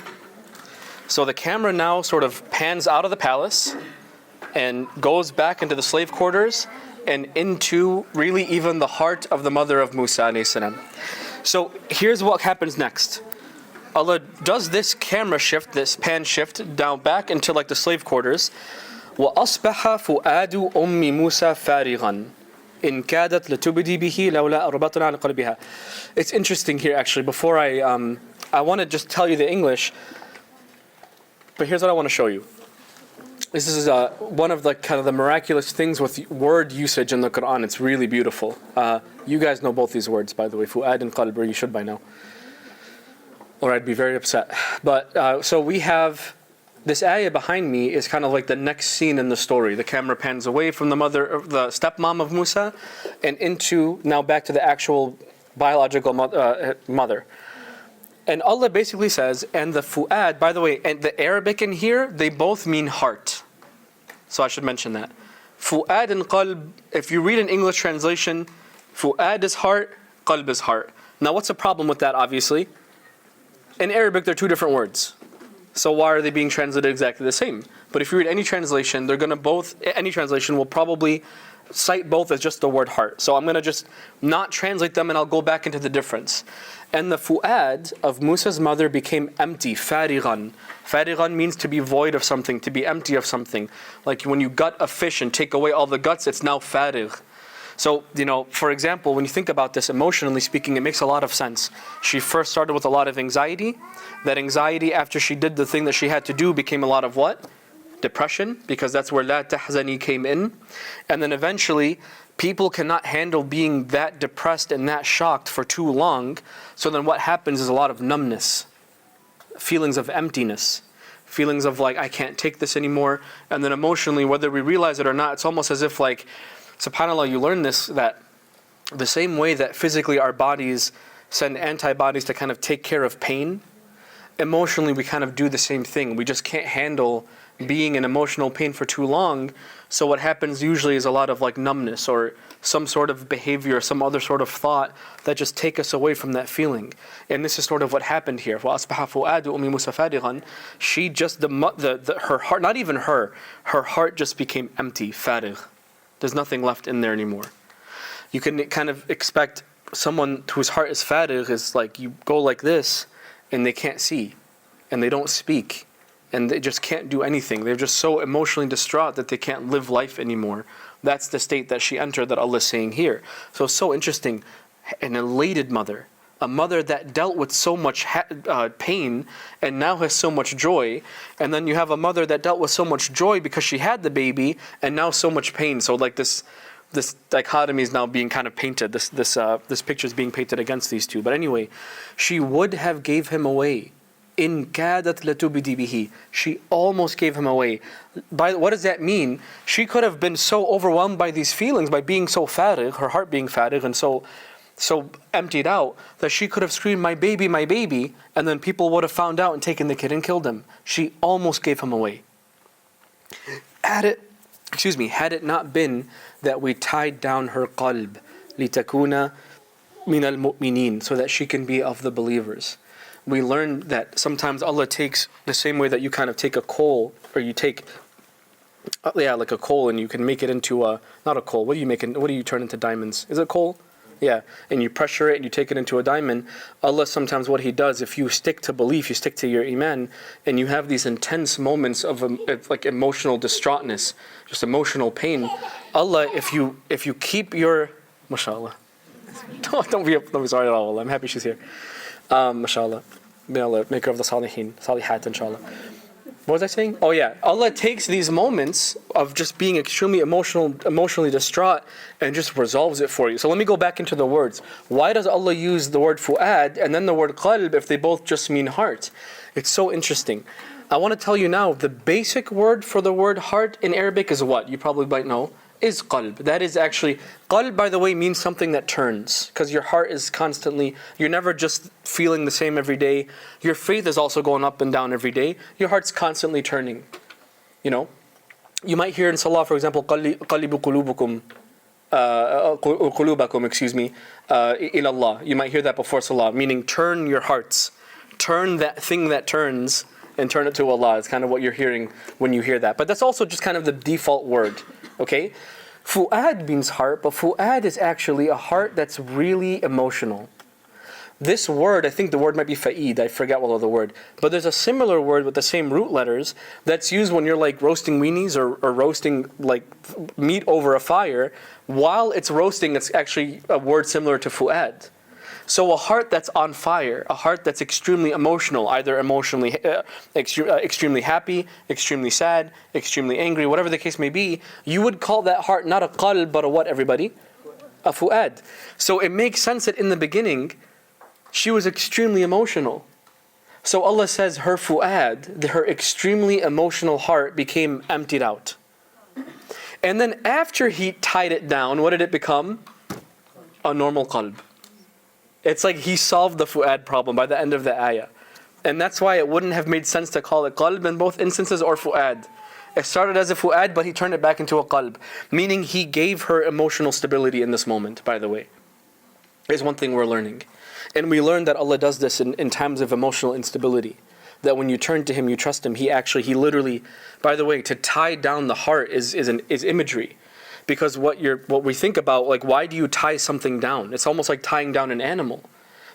So the camera now sort of pans out of the palace and goes back into the slave quarters and into really even the heart of the mother of Musa alayhi salam. So here's what happens next. Allah does this camera shift, this pan shift down back into like the slave quarters. وَأَصْبَحَ فُؤَادُ أُمِّ مُوسَى فَارِغًا إِنْ كَادَتْ لَتُبْدِي بِهِ لَوْلَا أَرْبَطْنَا عَلَى قَلْبِهَا. It's interesting here actually. Before I want to just tell you the English, but here's what I want to show you. This is one of the kind of the miraculous things with word usage in the Quran. It's really beautiful. You guys know both these words, by the way, fu'ad and qalb, or you should by now. Or I'd be very upset. But so we have this ayah behind me is kind of like the next scene in the story. The camera pans away from the stepmom of Musa, and into now back to the actual biological mother. And Allah basically says, and the fu'ad, by the way, and the Arabic in here, they both mean heart. So I should mention that. Fu'ad and qalb, if you read an English translation, fu'ad is heart, qalb is heart. Now what's the problem with that, obviously? In Arabic, they're two different words. So why are they being translated exactly the same? But if you read any translation, any translation will probably cite both as just the word heart. So I'm going to just not translate them and I'll go back into the difference. And the fu'ad of Musa's mother became empty, farighan. Farighan means to be void of something, to be empty of something. Like when you gut a fish and take away all the guts, it's now farigh. So, for example, when you think about this emotionally speaking, it makes a lot of sense. She first started with a lot of anxiety. That anxiety, after she did the thing that she had to do, became a lot of what? Depression, because that's where la tahzani came in. And then eventually, people cannot handle being that depressed and that shocked for too long. So then what happens is a lot of numbness, feelings of emptiness, feelings of like, I can't take this anymore. And then emotionally, whether we realize it or not, it's almost as if like, subhanAllah, you learn this, that the same way that physically our bodies send antibodies to kind of take care of pain, emotionally we kind of do the same thing. We just can't handle being in emotional pain for too long. So what happens usually is a lot of like numbness or some sort of behavior, some other sort of thought that just take us away from that feeling. And this is sort of what happened here. وَأَصْبَحَ فُؤَادُ أُمِّ مُوسَى فَارِغًا. She just, her heart, not even her heart just became empty, farigh. There's nothing left in there anymore. You can kind of expect someone whose heart is farigh is like, you go like this and they can't see and they don't speak and they just can't do anything. They're just so emotionally distraught that they can't live life anymore. That's the state that she entered, that Allah is saying here. So it's so interesting. An elated mother, a mother that dealt with so much pain and now has so much joy. And then you have a mother that dealt with so much joy because she had the baby and now so much pain. So like this dichotomy is now being kind of painted. This picture is being painted against these two. But anyway, she would have gave him away. In kadat latubdi bihi. She almost gave him away. What does that mean? She could have been so overwhelmed by these feelings, by being so farigh, her heart being farigh and so emptied out, that she could have screamed, my baby, and then people would have found out and taken the kid and killed him. She almost gave him away. Had it not been that we tied down her qalb, litakuna min al-mu'minin, so that she can be of the believers. We learned that sometimes Allah takes the same way that you kind of take a coal, or you take, like a coal, and you can make it into not a coal. What do you turn into diamonds? Is it coal? Yeah, and you pressure it and you take it into a diamond. Allah sometimes what He does, if you stick to belief, you stick to your iman, and you have these intense moments of like emotional distraughtness, just emotional pain. Allah, if you keep your, mashallah, don't be sorry at all. I'm happy she's here. MashaAllah. May Allah make her of the salihin, salihat, inshallah. What was I saying? Oh yeah, Allah takes these moments of just being extremely emotionally distraught and just resolves it for you. So let me go back into the words. Why does Allah use the word fu'ad and then the word qalb if they both just mean heart? It's so interesting. I want to tell you now, the basic word for the word heart in Arabic is what? You probably might know. Is qalb. That is actually, qalb by the way means something that turns, because your heart is constantly, you're never just feeling the same every day. Your faith is also going up and down every day. Your heart's constantly turning. You know, you might hear in Salah, for example, قَلِّبُ قُلُوبُكُمْ قُلُوبَكُمْ, excuse me, إِلَى Allah. You might hear that before Salah, meaning turn your hearts. Turn that thing that turns and turn it to Allah. It's kind of what you're hearing when you hear that. But that's also just kind of the default word. Okay? Fu'ad means heart, but fu'ad is actually a heart that's really emotional. This word, I think the word might be fa'id, I forget what other word. But there's a similar word with the same root letters that's used when you're like roasting weenies or roasting like meat over a fire. While it's roasting, it's actually a word similar to fu'ad. So a heart that's on fire, a heart that's extremely emotional, either emotionally extremely happy, extremely sad, extremely angry, whatever the case may be, you would call that heart not a qalb, but a what, everybody? A fu'ad. So it makes sense that in the beginning, she was extremely emotional. So Allah says her fu'ad, her extremely emotional heart became emptied out. And then after he tied it down, what did it become? A normal qalb. It's like he solved the fu'ad problem by the end of the ayah. And that's why it wouldn't have made sense to call it qalb in both instances or fu'ad. It started as a fu'ad, but he turned it back into a qalb. Meaning he gave her emotional stability in this moment, by the way. Here's one thing we're learning. And we learned that Allah does this in times of emotional instability. That when you turn to Him, you trust Him, He literally, by the way, to tie down the heart is imagery. Because what we think about, like, why do you tie something down? It's almost like tying down an animal.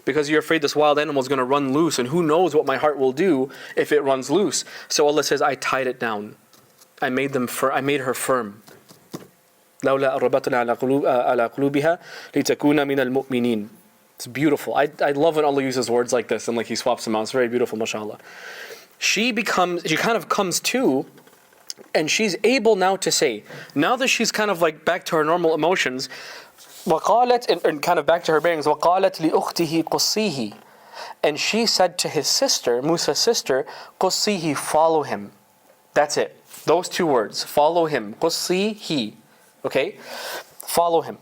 Because you're afraid this wild animal is going to run loose, and who knows what my heart will do if it runs loose. So Allah says, I tied it down. I made her firm. لَوْلَا أَرَبَطْنَا عَلَى قُلُوبِهَا لِتَكُونَ مِنَ الْمُؤْمِنِينَ. It's beautiful. I love when Allah uses words like this and like He swaps them out. It's very beautiful, mashallah. She kind of comes to, and she's able now to say, now that she's kind of like back to her normal emotions, وَقَالَتْ, and kind of back to her bearings, وَقَالَتْ لِأُخْتِهِ قُصِّيهِ. And she said to his sister, Musa's sister, قُصِّيهِ, follow him. That's it. Those two words, follow him. قُصِّيهِ. Okay? Follow him.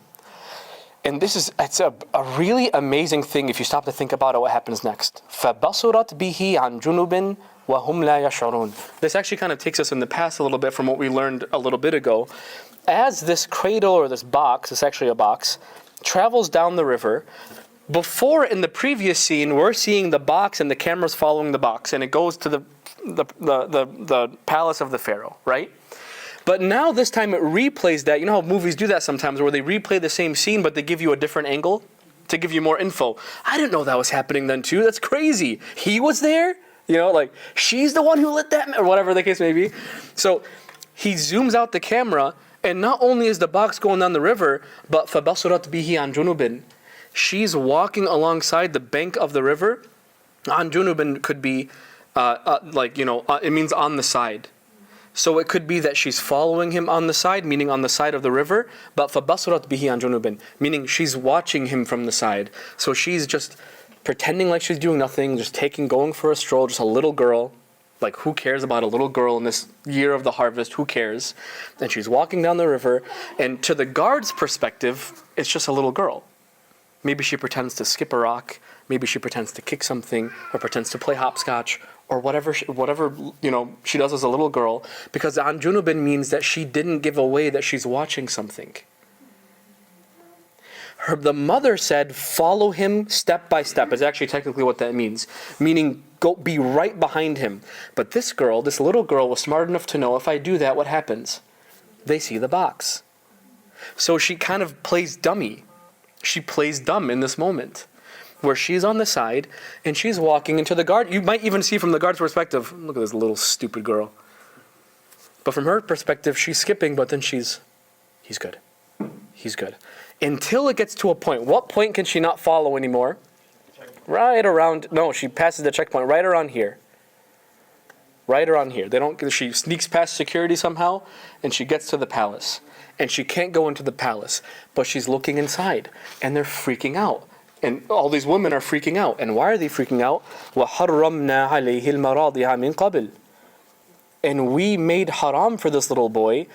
And it's a really amazing thing if you stop to think about it, what happens next. فَبَصُرَتْ بِهِ عَنْ جُنُبٍ وَهُمْ لَا يَشْعُرُونَ. This actually kind of takes us in the past a little bit from what we learned a little bit ago. As this cradle or this box, it's actually a box, travels down the river, before in the previous scene, we're seeing the box and the camera's following the box, and it goes to the palace of the Pharaoh, right? But now this time it replays that. You know how movies do that sometimes, where they replay the same scene, but they give you a different angle to give you more info. I didn't know that was happening then too. That's crazy. He was there? You know, like, she's the one who lit that, or whatever the case may be. So he zooms out the camera, and not only is the box going down the river, but فَبَصُرَتْ بِهِ عَنْ جُنُبٍ. She's walking alongside the bank of the river. عَنْ جُنُبٍ could be, it means on the side. So it could be that she's following him on the side, meaning on the side of the river, but فَبَصُرَتْ بِهِ عَنْ جُنُبٍ, meaning she's watching him from the side. So she's just pretending like she's doing nothing, just going for a stroll, just a little girl. Like, who cares about a little girl in this year of the harvest? Who cares? And she's walking down the river, and to the guard's perspective, it's just a little girl. Maybe she pretends to skip a rock, maybe she pretends to kick something, or pretends to play hopscotch, or whatever she does as a little girl, because an junubin means that she didn't give away that she's watching something. The mother said, follow him step by step, is actually technically what that means. Meaning, go be right behind him. But this little girl was smart enough to know, if I do that, what happens? They see the box. So she kind of plays dummy. She plays dumb in this moment, where she's on the side, and she's walking into the guard. You might even see from the guard's perspective, look at this little stupid girl. But from her perspective, she's skipping, but then he's good. He's good. Until it gets to a point. What point can she not follow anymore? Right around, no, she passes the checkpoint right around here. Right around here. She sneaks past security somehow, and she gets to the palace. And she can't go into the palace, but she's looking inside, and they're freaking out. And all these women are freaking out. And why are they freaking out? وَحَرَّمْنَا عَلَيْهِ الْمَرَاضِعَ مِنْ قَبْلِ. And we made haram for this little boy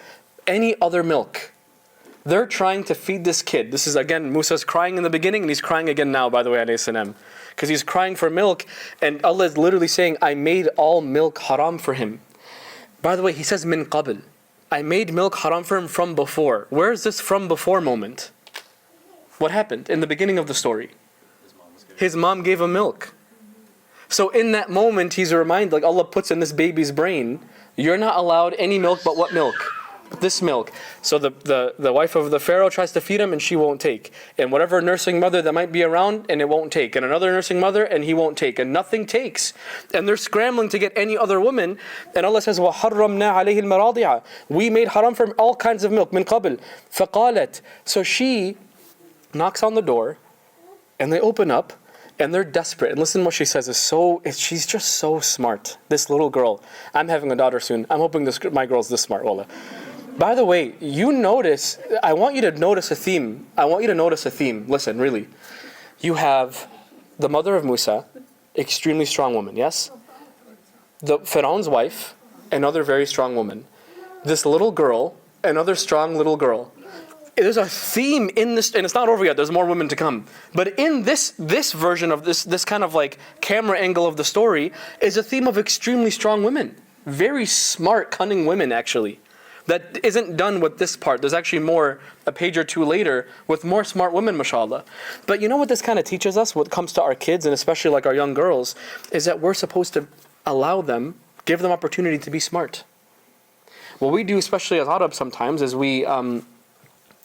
any other milk. They're trying to feed this kid. This is again, Musa's crying in the beginning, and he's crying again now, by the way, alayhi salam. Because he's crying for milk, and Allah is literally saying, I made all milk haram for him. By the way, he says min qabl. I made milk haram for him from before. Where is this from before moment? What happened in the beginning of the story? His mom gave him milk. So in that moment, he's reminded, like Allah puts in this baby's brain, you're not allowed any milk but what milk? This milk. So the wife of the Pharaoh tries to feed him and she won't take. And whatever nursing mother that might be around, and it won't take. And another nursing mother, and he won't take. And nothing takes. And they're scrambling to get any other woman. And Allah says, وَحَرَّمْنَا عَلَيْهِ الْمَرَاضِعَ. We made haram from all kinds of milk. مِنْ قَبْلِ فَقَالَتْ. So she knocks on the door, and they open up, and they're desperate. And listen, what she says is she's just so smart. This little girl. I'm having a daughter soon. I'm hoping my girl's this smart, wallah. By the way, I want you to notice a theme. Listen, really. You have the mother of Musa, extremely strong woman, yes? The Pharaoh's wife, another very strong woman. This little girl, another strong little girl. There's a theme in this, and it's not over yet, there's more women to come. But in this version of this kind of like camera angle of the story is a theme of extremely strong women. Very smart, cunning women, actually. That isn't done with this part. There's actually more, a page or two later, with more smart women, mashallah. But you know what this kind of teaches us, what comes to our kids, and especially like our young girls, is that we're supposed to allow them, give them opportunity to be smart. What we do, especially as Arabs sometimes, is we, and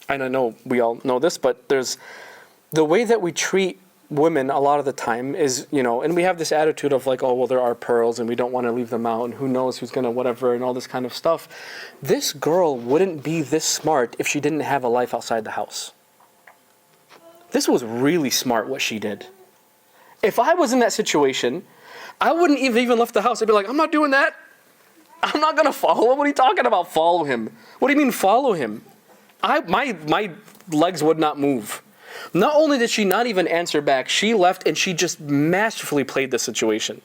I know we all know this, but there's the way that we treat women a lot of the time is, and we have this attitude of like, oh, well, there are pearls and we don't want to leave them out and who knows who's going to whatever and all this kind of stuff. This girl wouldn't be this smart if she didn't have a life outside the house. This was really smart what she did. If I was in that situation, I wouldn't even left the house. I'd be like, I'm not doing that. I'm not going to follow him. What are you talking about, follow him? What do you mean follow him? My legs would not move. Not only did she not even answer back, she left and she just masterfully played the situation.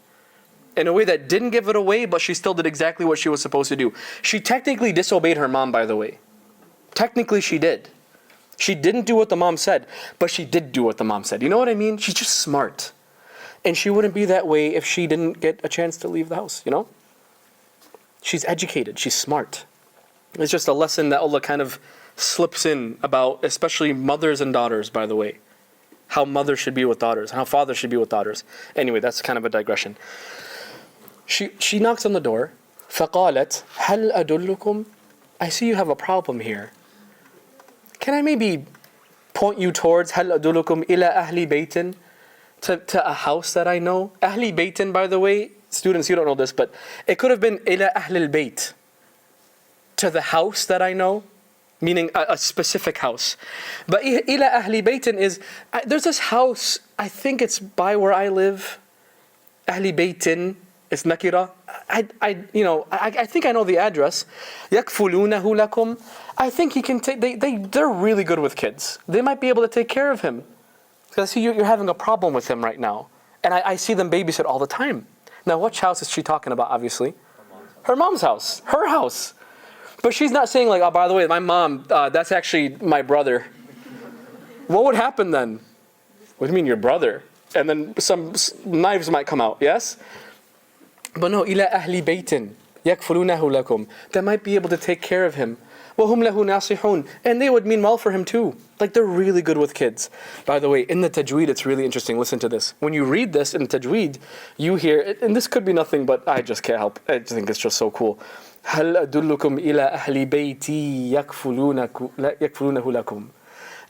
In a way that didn't give it away, but she still did exactly what she was supposed to do. She technically disobeyed her mom, by the way. Technically she did. She didn't do what the mom said, but she did do what the mom said. You know what I mean? She's just smart. And she wouldn't be that way if she didn't get a chance to leave the house, She's educated, she's smart. It's just a lesson that Allah kind of slips in about, especially mothers and daughters, by the way. How mothers should be with daughters, how fathers should be with daughters. Anyway, that's kind of a digression. She knocks on the door. فَقَالَتْ هَلْ أَدُلُّكُمْ. I see you have a problem here. Can I maybe point you towards هَلْ أَدُلُّكُمْ إِلَى أَهْلِ بَيْتٍ, to a house that I know? أهلي بيت, by the way, students, you don't know this, but it could have been إِلَى أَهْلِ الْبَيْتِ, to the house that I know. Meaning a specific house. But ila ahli baytin is, there's this house, I think it's by where I live. Ahli baytin, it's nakira. I think I know the address. Yakfulunahu lakum. I think he can take, they're really good with kids. They might be able to take care of him. Because I see you're having a problem with him right now. And I see them babysit all the time. Now, which house is she talking about, obviously? Her mom's house. Her house. But she's not saying like, oh, by the way, my mom, that's actually my brother. What would happen then? What do you mean your brother? And then some knives might come out, yes? But no, إِلَى أَهْلِ بَيْتٍ يَكْفُلُونَهُ لَكُمْ. They might be able to take care of him. وَهُمْ لَهُ نَاصِحُونَ. And they would mean well for him too. Like they're really good with kids. By the way, in the tajweed, it's really interesting. Listen to this. When you read this in tajweed, you hear, and this could be nothing, but I just can't help. I just think it's just so cool. هل أدلكم إلى أهل بيتي يكفلونه لكم.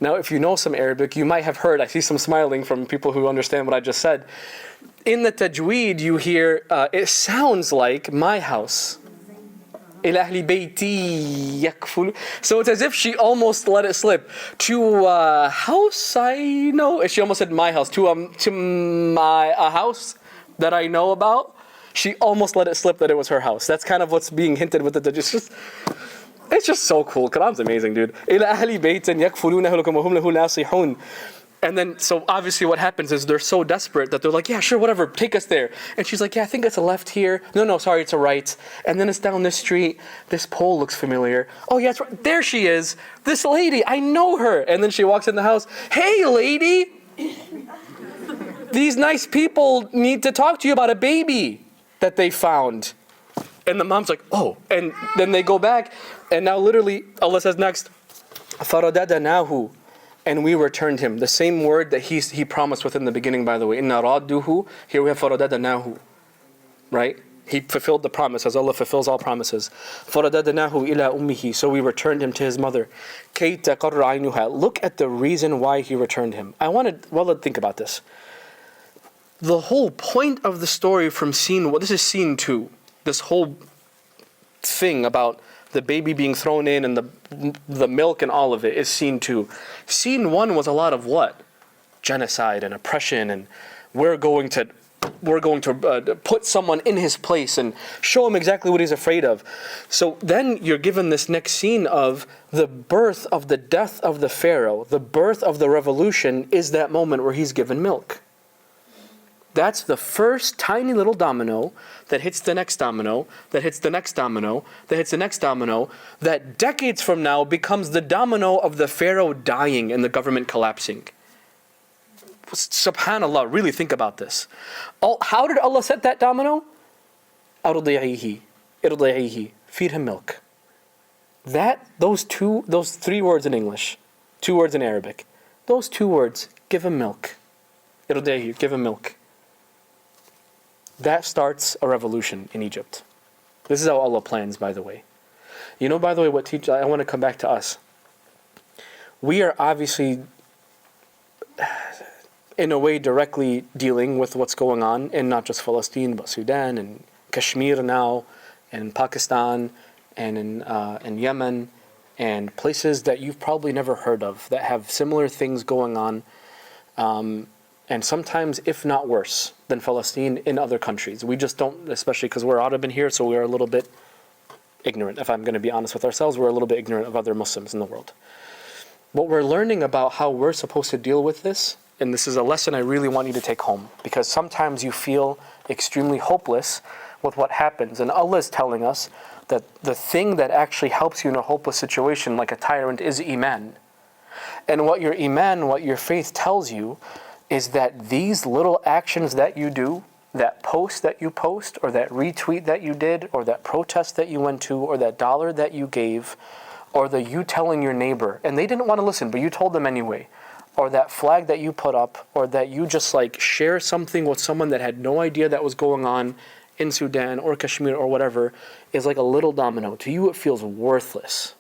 Now, if you know some Arabic, you might have heard, I see some smiling from people who understand what I just said. In the tajweed, you hear, it sounds like my house. إلى أهل بيتي يكفلون. So it's as if she almost let it slip. To a house I know. She almost said my house. To my a house that I know about. She almost let it slip that it was her house. That's kind of what's being hinted with it. It's just so cool. Quran's amazing, dude. إلى أهل بيت يكفلونه لكم وهم له ناصحون. And then, so obviously what happens is they're so desperate that they're like, yeah, sure, whatever, take us there. And she's like, yeah, I think it's a left here. No, sorry, it's a right. And then it's down this street. This pole looks familiar. Oh, yeah, it's right. There she is. This lady, I know her. And then she walks in the house. Hey, lady. These nice people need to talk to you about a baby that they found. And the mom's like, oh. And then they go back. And now literally, Allah says next, فَرَدَدَنَاهُ. And we returned him. The same word that he promised within the beginning, by the way. Inna radduhu. Here we have faradadanahu. Right? He fulfilled the promise, as Allah fulfills all promises. Faradadanahu ila ummihi. So we returned him to his mother. Kay taqarra aynuha. Look at the reason why he returned him. Let's think about this. The whole point of the story from scene, this is scene 2. This whole thing about the baby being thrown in and the milk and all of it is scene 2. Scene 1 was a lot of what? Genocide and oppression, and we're going to put someone in his place and show him exactly what he's afraid of. So then you're given this next scene of the birth of the death of the Pharaoh. The birth of the revolution is that moment where he's given milk. That's the first tiny little domino that hits the next domino, that hits the next domino, that hits the next domino, that decades from now becomes the domino of the Pharaoh dying and the government collapsing. SubhanAllah, really think about this. How did Allah set that domino? Irdi'ihi, feed him milk. Those 3 words in English, 2 words in Arabic, those 2 words, give him milk. Irdi'ihi, give him milk. That starts a revolution in Egypt. This is how Allah plans, by the way. You know, by the way, I want to come back to us. We are obviously, in a way, directly dealing with what's going on in not just Palestine, but Sudan and Kashmir now, and Pakistan, and in Yemen, and places that you've probably never heard of that have similar things going on. And sometimes, if not worse, than Palestine in other countries. We just don't, especially because we're Arab in here, so we are a little bit ignorant. If I'm going to be honest with ourselves, we're a little bit ignorant of other Muslims in the world. What we're learning about how we're supposed to deal with this, and this is a lesson I really want you to take home, because sometimes you feel extremely hopeless with what happens. And Allah is telling us that the thing that actually helps you in a hopeless situation, like a tyrant, is Iman. And what your Iman, what your faith tells you, is that these little actions that you do, that post that you post, or that retweet that you did, or that protest that you went to, or that dollar that you gave, or the you telling your neighbor, and they didn't want to listen, but you told them anyway, or that flag that you put up, or that you just share something with someone that had no idea that was going on in Sudan or Kashmir or whatever, is like a little domino. To you it feels worthless.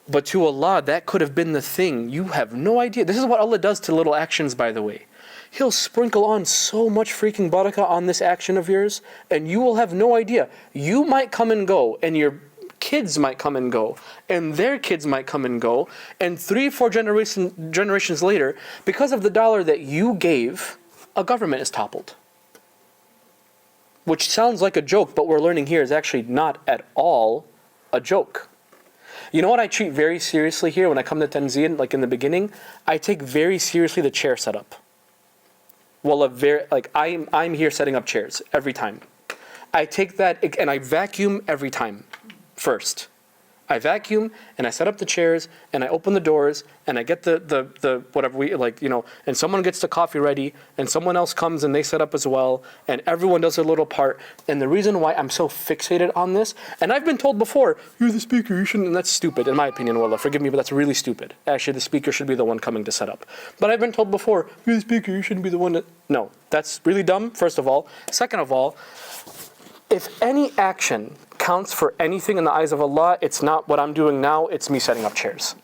But to Allah, that could have been the thing. You have no idea. This is what Allah does to little actions, by the way. He'll sprinkle on so much freaking barakah on this action of yours, and you will have no idea. You might come and go, and your kids might come and go, and their kids might come and go, and 3-4 generations later, because of the dollar that you gave, a government is toppled. Which sounds like a joke, but we're learning here is actually not at all a joke. You know what I treat very seriously here when I come to Tanzeel, like in the beginning? I take very seriously the chair setup. Well, I'm here setting up chairs every time. I take that and I vacuum every time first. I vacuum and I set up the chairs and I open the doors and I get the whatever and someone gets the coffee ready and someone else comes and they set up as well and everyone does their little part. And the reason why I'm so fixated on this, and I've been told before, you're the speaker, you shouldn't, and that's stupid in my opinion, wallah, forgive me, but that's really stupid. Actually, the speaker should be the one coming to set up. But I've been told before, you're the speaker, you shouldn't be the one that, no, that's really dumb, first of all. Second of all, if any action counts for anything in the eyes of Allah, it's not what I'm doing now, it's me setting up chairs.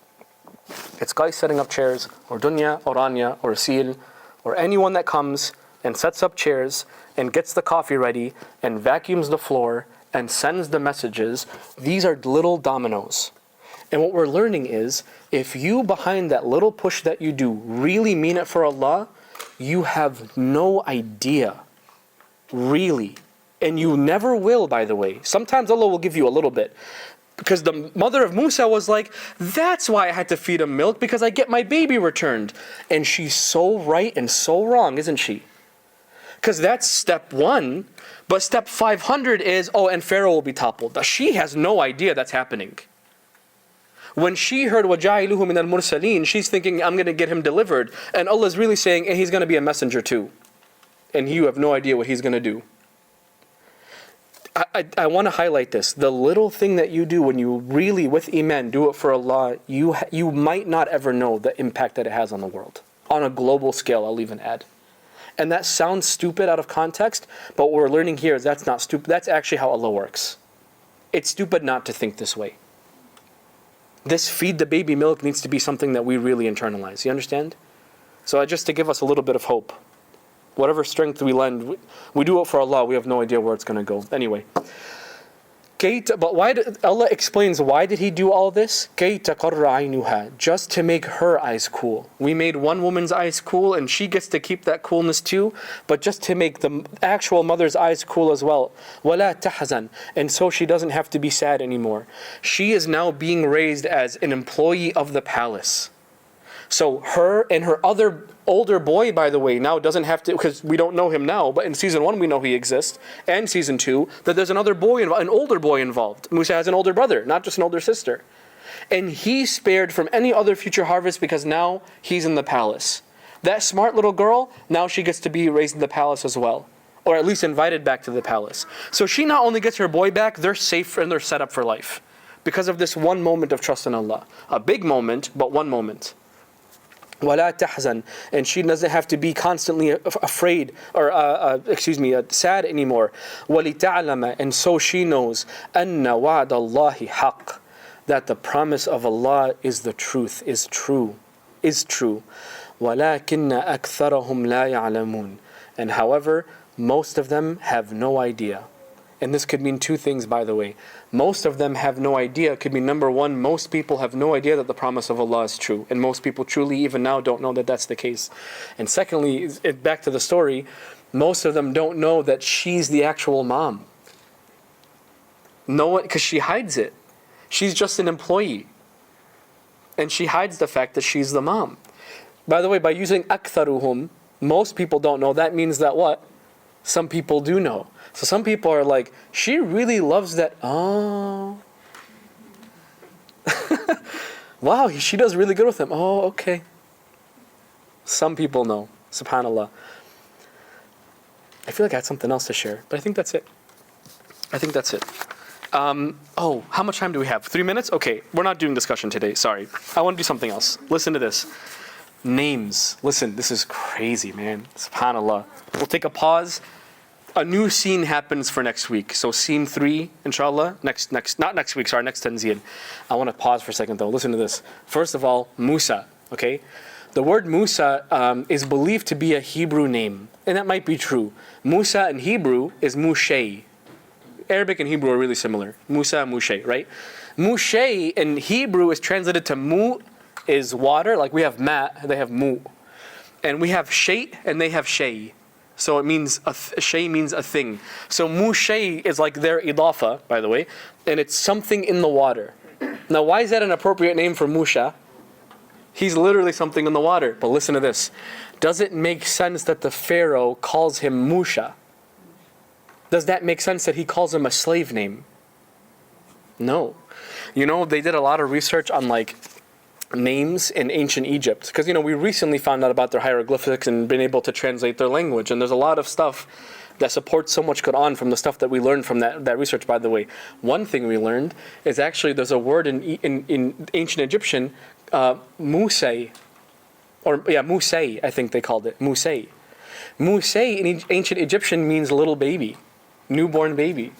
It's guys setting up chairs, or Dunya, or Rania, or Seal, or anyone that comes and sets up chairs and gets the coffee ready and vacuums the floor and sends the messages, these are little dominoes. And what we're learning is, if you behind that little push that you do really mean it for Allah, you have no idea, really. And you never will, by the way. Sometimes Allah will give you a little bit. Because the mother of Musa was like, that's why I had to feed him milk, because I get my baby returned. And she's so right and so wrong, isn't she? Because that's step 1. But step 500 is, and Pharaoh will be toppled. She has no idea that's happening. When she heard وَجَعِلُهُ مِنَ الْمُرْسَلِينَ, she's thinking, I'm going to get him delivered. And Allah's really saying, and he's going to be a messenger too. And you have no idea what he's going to do. I want to highlight this. The little thing that you do when you really, with Iman, do it for Allah, you might not ever know the impact that it has on the world. On a global scale, I'll even add. And that sounds stupid out of context, but what we're learning here is that's not stupid. That's actually how Allah works. It's stupid not to think this way. This feed the baby milk needs to be something that we really internalize. You understand? So just to give us a little bit of hope. Whatever strength we lend, we do it for Allah, we have no idea where it's going to go. Anyway. But Allah explains why did He do all this? كَيْ تَقَرَّ عَيْنُهَا, just to make her eyes cool. We made one woman's eyes cool and she gets to keep that coolness too, but just to make the actual mother's eyes cool as well. وَلَا تَحْزَنْ, and so she doesn't have to be sad anymore. She is now being raised as an employee of the palace. So her and her other older boy, by the way, now doesn't have to, because we don't know him now, but in season 1 we know he exists, and season 2, that there's another boy, an older boy involved. Musa has an older brother, not just an older sister. And he's spared from any other future harvest because now he's in the palace. That smart little girl, now she gets to be raised in the palace as well. Or at least invited back to the palace. So she not only gets her boy back, they're safe and they're set up for life. Because of this one moment of trust in Allah. A big moment, but one moment. وَلَا تَحْزَنْ, and she doesn't have to be constantly afraid or sad anymore. وَلِتَعْلَمَ, and so she knows أَنَّ وَعْدَ اللَّهِ حَقٌّ, that the promise of Allah is the truth, is true. وَلَكِنَّ أَكْثَرَهُمْ لَا يَعْلَمُونَ, and however, most of them have no idea. And this could mean 2 things, by the way. Most of them have no idea. It could mean number 1, most people have no idea that the promise of Allah is true. And most people truly, even now, don't know that that's the case. And secondly, back to the story, most of them don't know that she's the actual mom. No one, because she hides it. She's just an employee. And she hides the fact that she's the mom. By the way, by using أَكْثَرُهُمْ, most people don't know. That means that what? Some people do know. So some people are like, she really loves that. Oh. Wow, she does really good with him. Oh, okay. Some people know. SubhanAllah. I feel like I had something else to share, but I think that's it. How much time do we have? 3 minutes? Okay, we're not doing discussion today. Sorry. I want to do something else. Listen to this. Names. Listen, this is crazy, man. SubhanAllah. We'll take a pause. A new scene happens for next week. So scene 3, inshallah, next Tanzeel. I want to pause for a second though. Listen to this. First of all, Musa, okay? The word Musa is believed to be a Hebrew name. And that might be true. Musa in Hebrew is Mushay. Arabic and Hebrew are really similar. Musa, Mushay, right? Mushay in Hebrew is translated to mu, is water. Like we have ma, they have mu. And we have shay, and they have shay. So it means, shay means a thing. So mushay is like their idafa, by the way, and it's something in the water. Now why is that an appropriate name for Musa? He's literally something in the water. But listen to this. Does it make sense that the Pharaoh calls him Musa? Does that make sense that he calls him a slave name? No. You know, they did a lot of research on like names in ancient Egypt, because we recently found out about their hieroglyphics and been able to translate their language, and there's a lot of stuff that supports so much Quran from the stuff that we learned from that research. By the way, one thing we learned is actually there's a word in ancient Egyptian, Musay, Musay, I think they called it Musay. Musay in ancient Egyptian means little baby, newborn baby.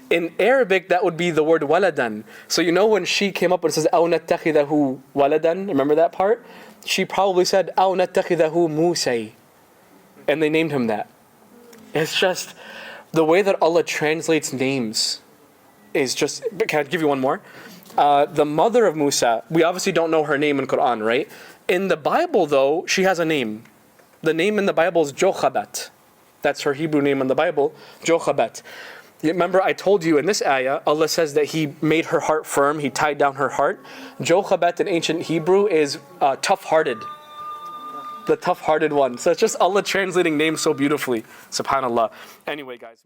In Arabic, that would be the word waladan. So when she came up and says, أَوْ نَتَّخِذَهُ waladan, remember that part? She probably said, أَوْ نَتَّخِذَهُ Musay. And they named him that. It's just, The way that Allah translates names is just, can I give you one more? The mother of Musa, we obviously don't know her name in Quran, right? In the Bible though, she has a name. The name in the Bible is Jochabat. That's her Hebrew name in the Bible, Jochabat. Remember I told you in this ayah, Allah says that He made her heart firm, He tied down her heart. Jochabat in ancient Hebrew is tough-hearted. The tough-hearted one. So it's just Allah translating names so beautifully. SubhanAllah. Anyway guys.